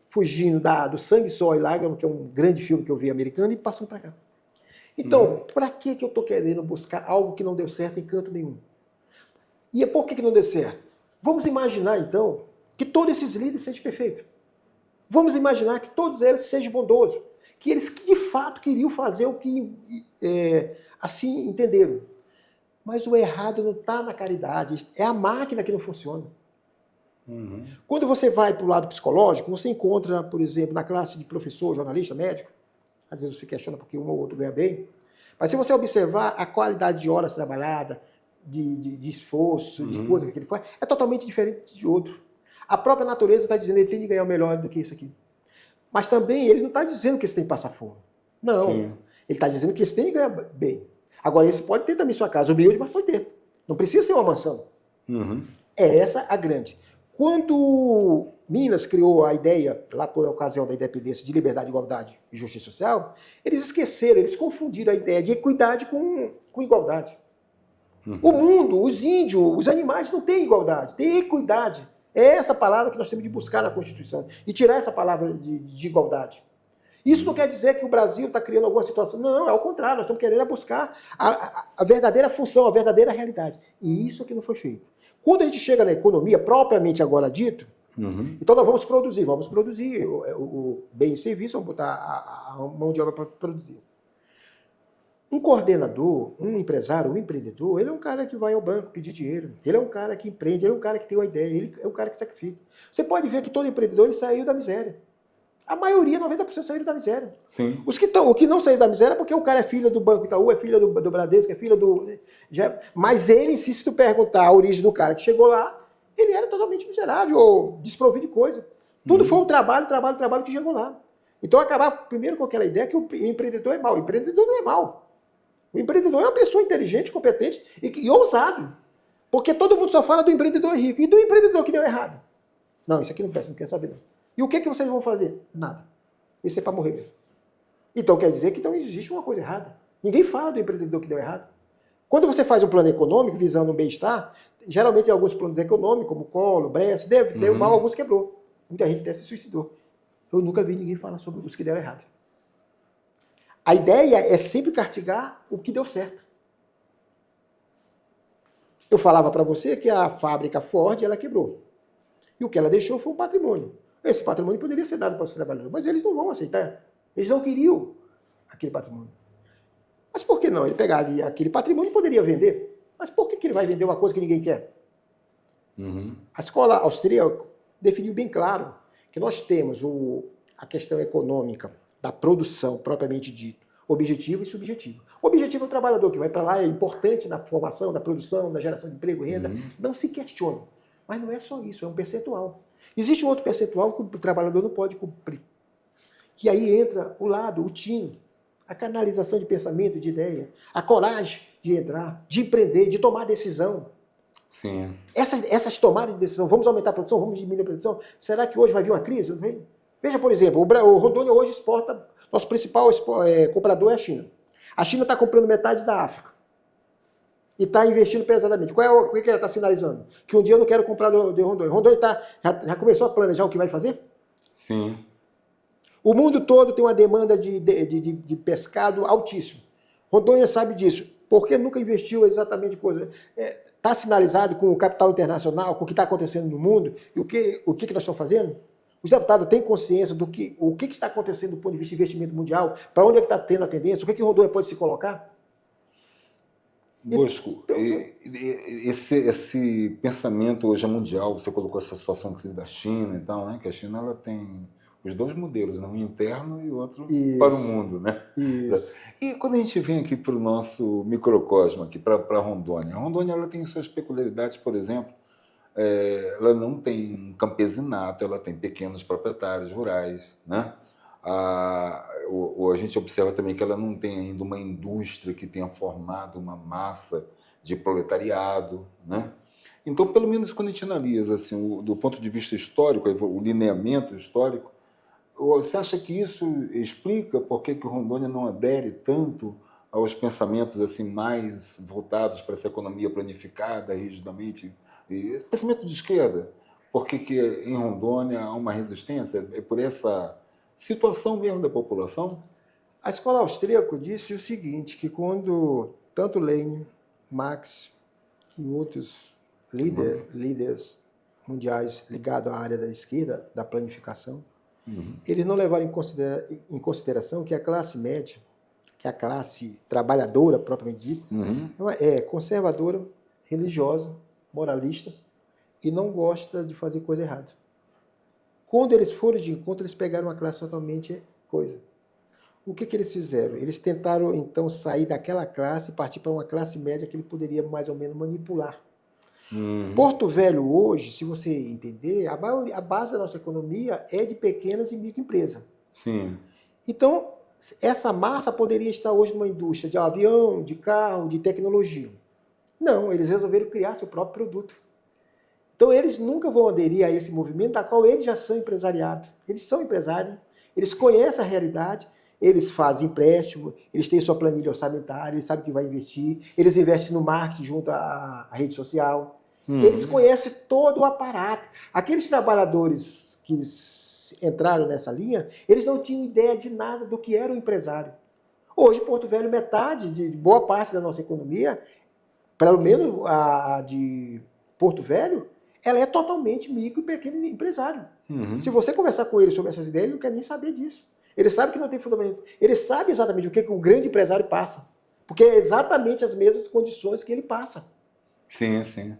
fugindo do Sangue, Sol e Lágrimas, que é um grande filme que eu vi americano, e passando para cá. Então, para que eu estou querendo buscar algo que não deu certo em canto nenhum? E por que não deu certo? Vamos imaginar, então, que todos esses líderes sejam perfeitos. Vamos imaginar que todos eles sejam bondosos. Que eles, de fato, queriam fazer o que assim entenderam. Mas o errado não está na caridade. É a máquina que não funciona. Uhum. Quando você vai para o lado psicológico, você encontra, por exemplo, na classe de professor, jornalista, médico, às vezes você questiona porque um ou outro ganha bem, mas se você observar a qualidade de horas trabalhadas, de esforço, de coisa que ele faz, é totalmente diferente de outro. A própria natureza está dizendo que ele tem de ganhar melhor do que isso aqui. Mas também ele não está dizendo que você tem que passar fome. Não. Sim. Ele está dizendo que você tem de ganhar bem. Agora, esse pode ter também sua casa humilde, mas pode ter. Não precisa ser uma mansão. Uhum. É essa a grande. Quando Minas criou a ideia, lá por ocasião da independência, de liberdade, igualdade e justiça social, eles esqueceram, eles confundiram a ideia de equidade com igualdade. Uhum. O mundo, os índios, os animais não têm igualdade, têm equidade. É essa palavra que nós temos de buscar na Constituição e tirar essa palavra de igualdade. Isso não quer dizer que o Brasil está criando alguma situação. Não, é ao contrário, nós estamos querendo buscar a verdadeira função, a verdadeira realidade. E isso aqui não foi feito. Quando a gente chega na economia, propriamente agora dito, então nós vamos produzir o bem e serviço, vamos botar a mão de obra para produzir. Um coordenador, um empresário, um empreendedor, ele é um cara que vai ao banco pedir dinheiro, ele é um cara que empreende, ele é um cara que tem uma ideia, ele é um cara que sacrifica. Você pode ver que todo empreendedor ele saiu da miséria. A maioria, 90%, saíram da miséria. Sim. O que não saiu da miséria é porque o cara é filho do Banco Itaú, é filho do Bradesco, é filho do... Mas ele, se tu perguntar a origem do cara que chegou lá, ele era totalmente miserável, ou desprovido de coisa. Tudo foi um trabalho que chegou lá. Então, acabar primeiro com aquela ideia que o empreendedor é mau. O empreendedor não é mau. O empreendedor é uma pessoa inteligente, competente e ousado. Porque todo mundo só fala do empreendedor rico. E do empreendedor que deu errado? Não, isso aqui não presta, não quer saber não. E o que vocês vão fazer? Nada. Isso é para morrer mesmo. Então quer dizer que então existe uma coisa errada. Ninguém fala do empreendedor que deu errado. Quando você faz um plano econômico visando um bem-estar, geralmente alguns planos econômicos, como Collor, Bressa, deu mal, alguns quebrou. Muita gente até se suicidou. Eu nunca vi ninguém falar sobre os que deram errado. A ideia é sempre castigar o que deu certo. Eu falava para você que a fábrica Ford, ela quebrou. E o que ela deixou foi um patrimônio. Esse patrimônio poderia ser dado para os trabalhadores, mas eles não vão aceitar. Eles não queriam aquele patrimônio. Mas por que não? Ele pegaria aquele patrimônio e poderia vender. Mas por que ele vai vender uma coisa que ninguém quer? A escola austríaca definiu bem claro que nós temos a questão econômica da produção, propriamente dito, objetivo e subjetivo. O objetivo é o trabalhador que vai para lá, é importante na formação, na produção, na geração de emprego e renda, não se questiona. Mas não é só isso, é um percentual. Existe um outro percentual que o trabalhador não pode cumprir. Que aí entra o lado, o tino, a canalização de pensamento, de ideia, a coragem de entrar, de empreender, de tomar decisão. Sim. Essas tomadas de decisão, vamos aumentar a produção, vamos diminuir a produção, será que hoje vai vir uma crise? Veja, por exemplo, o Rondônia hoje exporta, nosso principal comprador é a China. A China está comprando metade da África e está investindo pesadamente. O que ela está sinalizando? Que um dia eu não quero comprar de Rondônia. Rondônia já começou a planejar o que vai fazer? Sim. O mundo todo tem uma demanda de pescado altíssimo. Rondônia sabe disso. Por que nunca investiu exatamente em coisa? Está sinalizado com o capital internacional, com o que está acontecendo no mundo, e o que nós estamos fazendo? Os deputados têm consciência do que está acontecendo do ponto de vista de investimento mundial, para onde é que está tendo a tendência, o que Rondônia pode se colocar? Bosco, Então, esse pensamento hoje é mundial, você colocou essa situação da China e tal, né? Que a China ela tem os dois modelos, né? Um interno e outro para o mundo, né? Isso. E quando a gente vem aqui para o nosso microcosmo, aqui para Rondônia, a Rondônia ela tem suas peculiaridades, por exemplo, ela não tem um campesinato, ela tem pequenos proprietários rurais, né? A gente observa também que ela não tem ainda uma indústria que tenha formado uma massa de proletariado, né? Então, pelo menos quando a gente analisa assim, do ponto de vista histórico, o lineamento histórico, você acha que isso explica por que o Rondônia não adere tanto aos pensamentos assim mais voltados para essa economia planificada rigidamente, esse pensamento de esquerda? Por que em Rondônia há uma resistência? É por essa situação mesmo da população? A escola austríaca disse o seguinte, que quando tanto Lenin, Marx e outros líderes mundiais ligados à área da esquerda, da planificação, eles não levaram em consideração que a classe média, que a classe trabalhadora, propriamente dita, é conservadora, religiosa, moralista e não gosta de fazer coisa errada. Quando eles foram de encontro, eles pegaram uma classe totalmente coisa. O que eles fizeram? Eles tentaram, então, sair daquela classe e partir para uma classe média que ele poderia, mais ou menos, manipular. Porto Velho, hoje, se você entender, a base da nossa economia é de pequenas e microempresas. Sim. Então, essa massa poderia estar hoje numa indústria de avião, de carro, de tecnologia. Não, eles resolveram criar seu próprio produto. Então, eles nunca vão aderir a esse movimento, da qual eles já são empresariado. Eles são empresários, eles conhecem a realidade, eles fazem empréstimo, eles têm sua planilha orçamentária, eles sabem que vai investir, eles investem no marketing junto à rede social. Eles conhecem todo o aparato. Aqueles trabalhadores que entraram nessa linha, eles não tinham ideia de nada do que era o empresário. Hoje, Porto Velho, metade de boa parte da nossa economia, pelo menos a de Porto Velho, ela é totalmente micro e pequeno empresário. Se você conversar com ele sobre essas ideias, ele não quer nem saber disso. Ele sabe que não tem fundamento. Ele sabe exatamente o que o grande empresário passa. Porque é exatamente as mesmas condições que ele passa. Sim, sim.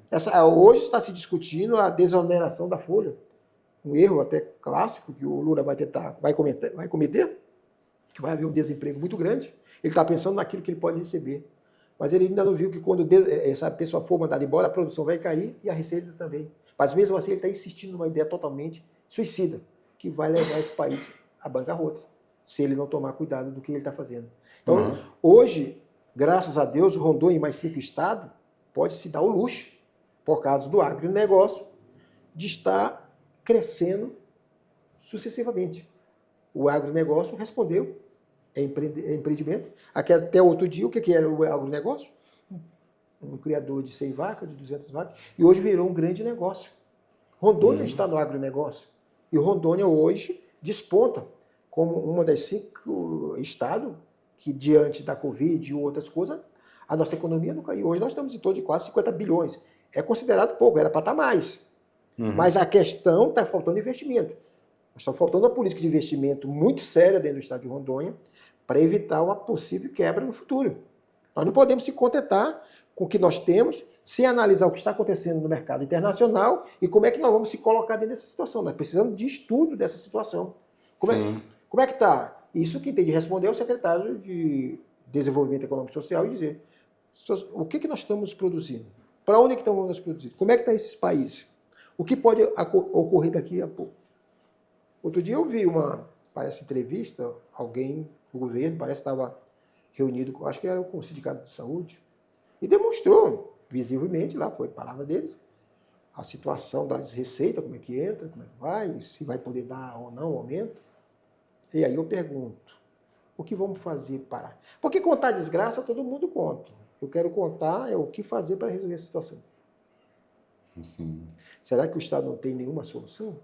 Hoje está se discutindo a desoneração da folha. Um erro até clássico que o Lula vai cometer, que vai haver um desemprego muito grande. Ele está pensando naquilo que ele pode receber. Mas ele ainda não viu que quando essa pessoa for mandada embora, a produção vai cair e a receita também. Mas mesmo assim ele está insistindo numa ideia totalmente suicida, que vai levar esse país à bancarrota, se ele não tomar cuidado do que ele está fazendo. Então, hoje, graças a Deus, o Rondônia e mais 5 estados pode se dar o luxo, por causa do agronegócio, de estar crescendo sucessivamente. O agronegócio respondeu, é empreendimento. Aqui até outro dia, o que era o agronegócio? Um criador de 100 vacas, de 200 vacas, e hoje virou um grande negócio. Rondônia está no agronegócio. E Rondônia hoje desponta como uma das 5 estados que, diante da Covid e outras coisas, a nossa economia não caiu. Hoje nós estamos em torno de quase 50 bilhões. É considerado pouco, era para estar mais. Mas a questão está faltando investimento. Está faltando uma política de investimento muito séria dentro do estado de Rondônia para evitar uma possível quebra no futuro. Nós não podemos se contentar com o que nós temos sem analisar o que está acontecendo no mercado internacional e como é que nós vamos se colocar dentro dessa situação. Nós precisamos de estudo dessa situação. Como é que está? Isso quem tem de responder é o secretário de Desenvolvimento Econômico e Social e dizer o que nós estamos produzindo? Para onde é que estamos produzindo? Como é que estão esses países? O que pode ocorrer daqui a pouco? Outro dia eu vi parece entrevista, alguém do governo, parece que estava reunido, acho que era com o Sindicato de Saúde, e demonstrou visivelmente, lá foi a palavra deles, a situação das receitas, como é que entra, como é que vai, se vai poder dar ou não aumento. E aí eu pergunto, o que vamos fazer para... Porque contar desgraça todo mundo conta. Eu quero contar o que fazer para resolver a situação. Sim. Será que o Estado não tem nenhuma solução?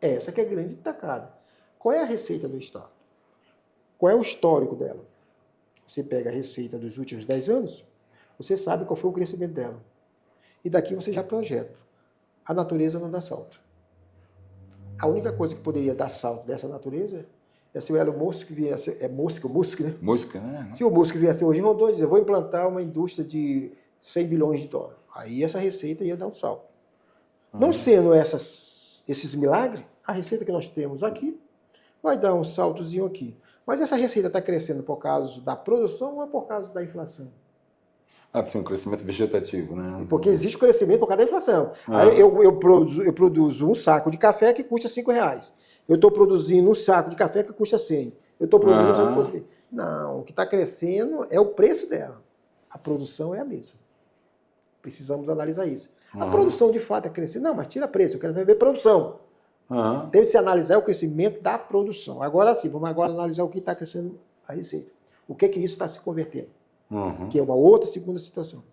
Essa que é a grande tacada. Qual é a receita do Estado? Qual é o histórico dela? Você pega a receita dos últimos 10 anos, você sabe qual foi o crescimento dela. E daqui você já projeta. A natureza não dá salto. A única coisa que poderia dar salto dessa natureza é se o Elon Musk viesse... É Musk, né? Musk, né? Se o Musk viesse hoje em Rondônia e dizer, vou implantar uma indústria de 100 bilhões de dólares. Aí essa receita ia dar um salto. Não sendo esses milagres, a receita que nós temos aqui vai dar um saltozinho aqui. Mas essa receita está crescendo por causa da produção ou por causa da inflação? Sim, um crescimento vegetativo, né? Porque existe o crescimento por causa da inflação. Aí eu produzo um saco de café que custa R$5. Eu estou produzindo um saco de café que custa 100. Eu estou produzindo um saco de... Não, o que está crescendo é o preço dela. A produção é a mesma. Precisamos analisar isso. A produção de fato é crescendo. Não, mas tira preço, eu quero saber produção. Deve se analisar o crescimento da produção. Agora sim, vamos agora analisar o que está crescendo a receita. O que isso está se convertendo? Que é uma outra segunda situação.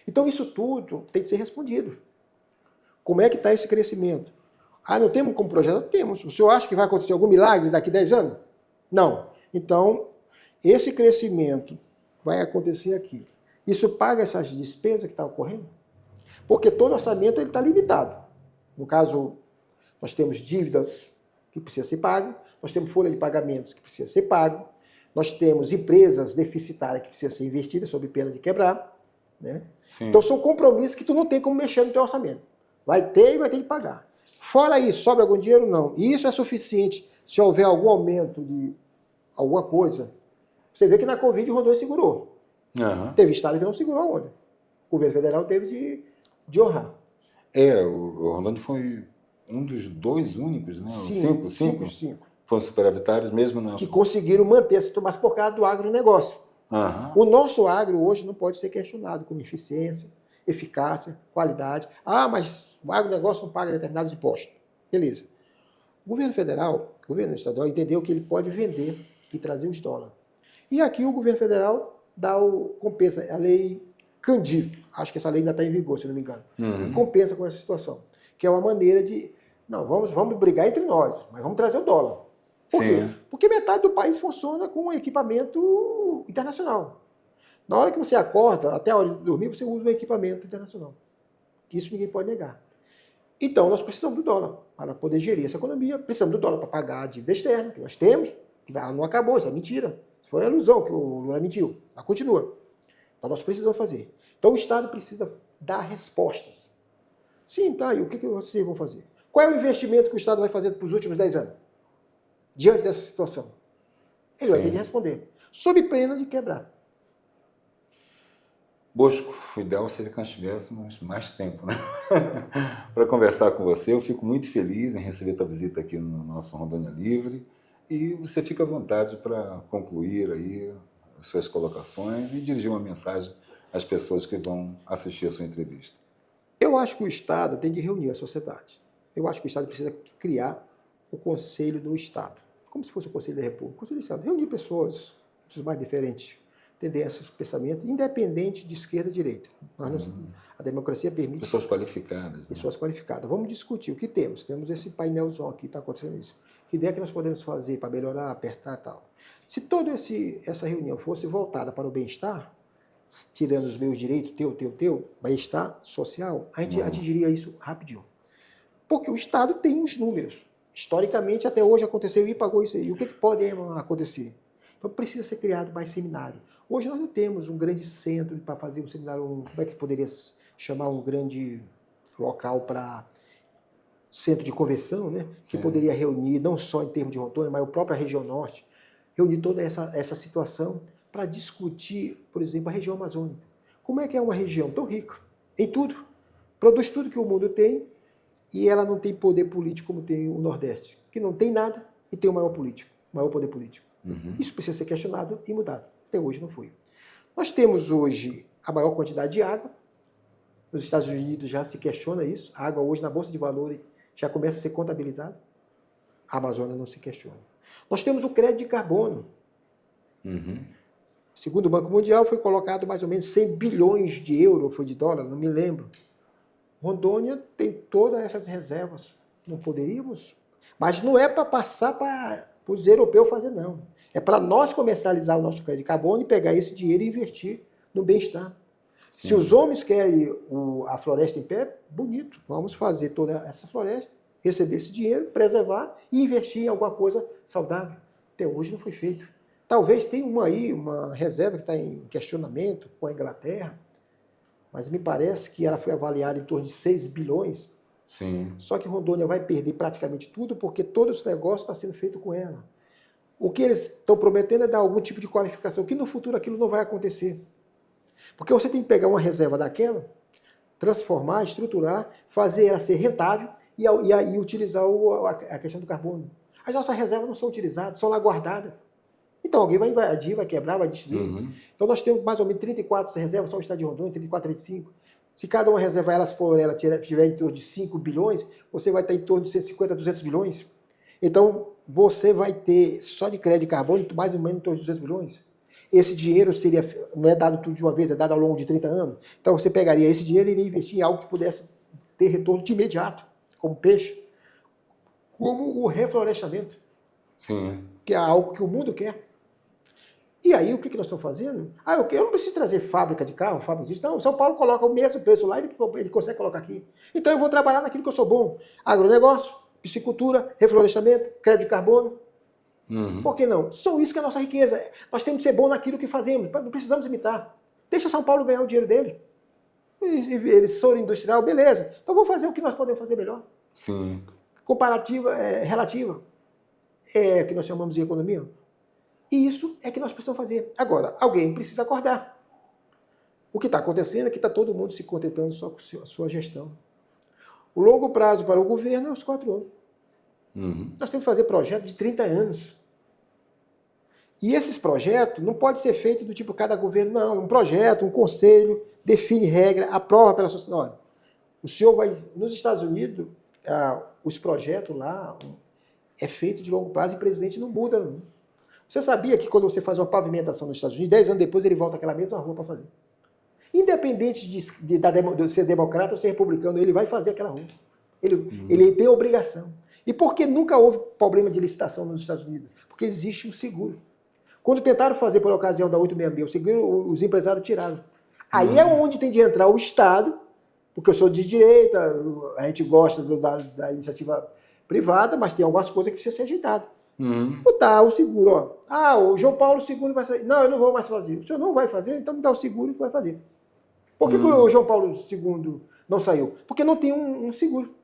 Então isso tudo tem que ser respondido. Como é que está esse crescimento? Não temos como projeto? Temos. O senhor acha que vai acontecer algum milagre daqui a 10 anos? Não. Então, esse crescimento vai acontecer aqui. Isso paga essas despesas que estão ocorrendo? Porque todo orçamento está limitado. No caso, nós temos dívidas que precisam ser pagas, nós temos folha de pagamentos que precisa ser pago, nós temos empresas deficitárias que precisam ser investidas sob pena de quebrar. Né? Então são compromissos que tu não tem como mexer no teu orçamento. Vai ter e vai ter que pagar. Fora isso, sobra algum dinheiro? Não. E isso é suficiente se houver algum aumento de alguma coisa. Você vê que na Covid o Rondônia segurou. Teve estado que não segurou a onda. O governo federal teve de honrar. O Rondônia foi um dos 2 únicos, né? Cinco foram superavitários mesmo não. Que conseguiram manter-se, mas por causa do agronegócio. O nosso agro hoje não pode ser questionado como eficiência, eficácia, qualidade. Mas o agronegócio não paga determinados impostos. Beleza. O governo federal, o governo estadual, entendeu que ele pode vender e trazer os dólares. E aqui o governo federal compensa. A lei Candir, acho que essa lei ainda está em vigor, se não me engano. E compensa com essa situação. Que é uma maneira de... Não, vamos brigar entre nós, mas vamos trazer o dólar. Por quê? Porque metade do país funciona com equipamento internacional. Na hora que você acorda, até a hora de dormir, você usa um equipamento internacional. Isso ninguém pode negar. Então, nós precisamos do dólar para poder gerir essa economia. Precisamos do dólar para pagar a dívida externa, que nós temos, que ela não acabou, isso é mentira. Isso foi uma ilusão que o Lula mentiu. Ela continua. Então, nós precisamos fazer. Então, o Estado precisa dar respostas. Sim, tá. E o que vocês vão fazer? Qual é o investimento que o Estado vai fazer para os últimos 10 anos? Diante dessa situação? Ele vai ter de responder. Sob pena de quebrar. Bosco, o ideal seria que nós tivéssemos mais tempo, né? Para conversar com você. Eu fico muito feliz em receber tua visita aqui no nosso Rondônia Livre. E você fica à vontade para concluir aí as suas colocações e dirigir uma mensagem às pessoas que vão assistir a sua entrevista. Eu acho que o Estado tem de reunir a sociedade. Eu acho que o Estado precisa criar o Conselho do Estado, como se fosse o Conselho da República. O Conselho do Estado, reunir pessoas dos mais diferentes tendências, pensamento, independente de esquerda e direita. A democracia permite... Pessoas qualificadas. Pessoas qualificadas. Vamos discutir o que temos. Temos esse painelzão aqui, está acontecendo isso. Que ideia que nós podemos fazer para melhorar, apertar e tal. Se toda essa reunião fosse voltada para o bem-estar, tirando os meus direitos, teu, bem-estar social, a gente atingiria isso rapidinho. Porque o Estado tem os números. Historicamente, até hoje aconteceu e pagou isso aí. O que pode acontecer? Então precisa ser criado mais seminário. Hoje nós não temos um grande centro para fazer um seminário, como é que se poderia chamar um grande local para centro de convenção, né? Que poderia reunir, não só em termos de Rondônia, mas a própria região norte, reunir toda essa situação para discutir, por exemplo, a região amazônica. Como é que é uma região tão rica em tudo, produz tudo que o mundo tem e ela não tem poder político como tem o Nordeste, que não tem nada e tem o maior poder político. Isso precisa ser questionado e mudado. Até hoje não foi. Nós temos hoje a maior quantidade de água. Nos Estados Unidos já se questiona isso. A água hoje na Bolsa de Valores já começa a ser contabilizada. A Amazônia não se questiona. Nós temos o crédito de carbono. Segundo o Banco Mundial, foi colocado mais ou menos 100 bilhões de euros, ou foi de dólar, não me lembro. Rondônia tem todas essas reservas. Não poderíamos? Mas não é para passar para os europeus fazer, não. É para nós comercializar o nosso crédito de carbono e pegar esse dinheiro e investir no bem-estar. Sim. Se os homens querem a floresta em pé, bonito. Vamos fazer toda essa floresta, receber esse dinheiro, preservar e investir em alguma coisa saudável. Até hoje não foi feito. Talvez tenha uma reserva que está em questionamento com a Inglaterra, mas me parece que ela foi avaliada em torno de 6 bilhões. Sim. Só que Rondônia vai perder praticamente tudo porque todo esse negócio está sendo feito com ela. O que eles estão prometendo é dar algum tipo de qualificação, que no futuro aquilo não vai acontecer. Porque você tem que pegar uma reserva daquela, transformar, estruturar, fazer ela ser rentável e utilizar a questão do carbono. As nossas reservas não são utilizadas, são lá guardadas. Então alguém vai invadir, vai quebrar, vai destruir. Então nós temos mais ou menos 34 reservas, só o estado de Rondônia, 34, 35. Se cada uma reserva ela tiver em torno de 5 bilhões, você vai ter em torno de 150, 200 bilhões. Então você vai ter só de crédito de carbono mais ou menos em torno de 200 bilhões. Esse dinheiro não é dado tudo de uma vez, é dado ao longo de 30 anos. Então você pegaria esse dinheiro e iria investir em algo que pudesse ter retorno de imediato, como peixe, como o reflorestamento. Sim. Que é algo que o mundo quer. E aí, o que nós estamos fazendo? Eu não preciso trazer fábrica de carro, fábrica disso. Não, São Paulo coloca o mesmo preço lá e ele consegue colocar aqui. Então eu vou trabalhar naquilo que eu sou bom. Agronegócio, piscicultura, reflorestamento, crédito de carbono. Por que não? Só isso que é a nossa riqueza. Nós temos que ser bom naquilo que fazemos. Não precisamos imitar. Deixa São Paulo ganhar o dinheiro dele. Eles são industrial, beleza. Então vamos fazer o que nós podemos fazer melhor. Sim. Comparativa, relativa. É o que nós chamamos de economia. E isso é que nós precisamos fazer. Agora, alguém precisa acordar. O que está acontecendo é que está todo mundo se contentando só com a sua gestão. O longo prazo para o governo é os 4 anos. Nós temos que fazer projetos de 30 anos. E esses projetos não podem ser feitos do tipo cada governo, não. Um projeto, um conselho, define regra, aprova pela sociedade. Olha, o senhor vai... Nos Estados Unidos, os projetos lá é feito de longo prazo e o presidente não muda, não. Você sabia que quando você faz uma pavimentação nos Estados Unidos, 10 anos depois ele volta àquela mesma rua para fazer? Independente de ser democrata ou ser republicano, ele vai fazer aquela rua. Ele tem obrigação. E por que nunca houve problema de licitação nos Estados Unidos? Porque existe um seguro. Quando tentaram fazer por ocasião da 866, o seguro os empresários tiraram. Aí é onde tem de entrar o Estado, porque eu sou de direita, a gente gosta da iniciativa privada, mas tem algumas coisas que precisam ser ajeitadas. Botar o seguro, ó. O João Paulo II vai sair. Não, eu não vou mais fazer. O senhor não vai fazer, então me dá o seguro que vai fazer. Por que o João Paulo II não saiu? Porque não tem um seguro.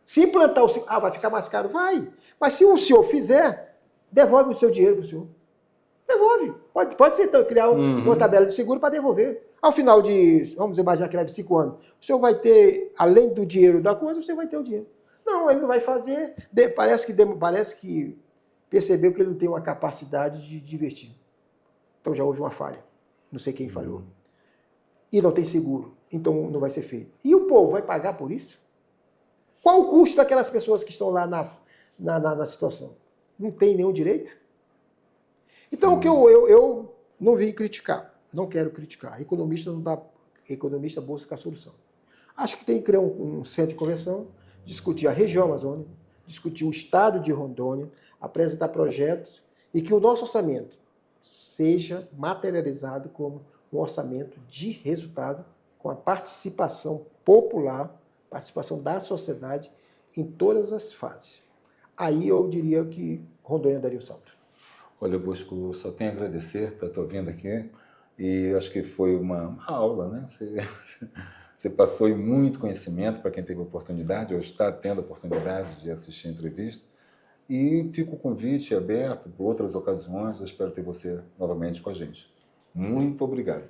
Se implantar o seguro, vai ficar mais caro? Vai. Mas se o senhor fizer, devolve o seu dinheiro para o senhor. Devolve. Pode ser então, criar uma tabela de seguro para devolver. Ao final de, vamos imaginar que leve 5 anos, o senhor vai ter, além do dinheiro da coisa, você vai ter o dinheiro. Não, ele não vai fazer. Parece que percebeu que ele não tem uma capacidade de investir. Então já houve uma falha. Não sei quem falhou. E não tem seguro. Então não vai ser feito. E o povo vai pagar por isso? Qual o custo daquelas pessoas que estão lá na situação? Não tem nenhum direito? Então o que eu não vim criticar. Não quero criticar. Economista não dá. Economista busca a solução. Acho que tem que criar um centro de convenção, discutir a região amazônica, discutir o estado de Rondônia, apresentar projetos e que o nosso orçamento seja materializado como um orçamento de resultado com a participação popular, participação da sociedade em todas as fases. Aí eu diria que Rondônia daria o salto. Olha, Bosco, só tenho a agradecer, estar te ouvindo aqui, e acho que foi uma aula, né? Você passou muito conhecimento para quem teve a oportunidade, ou está tendo a oportunidade de assistir a entrevista. E fica o convite aberto por outras ocasiões. Eu espero ter você novamente com a gente. Muito obrigado.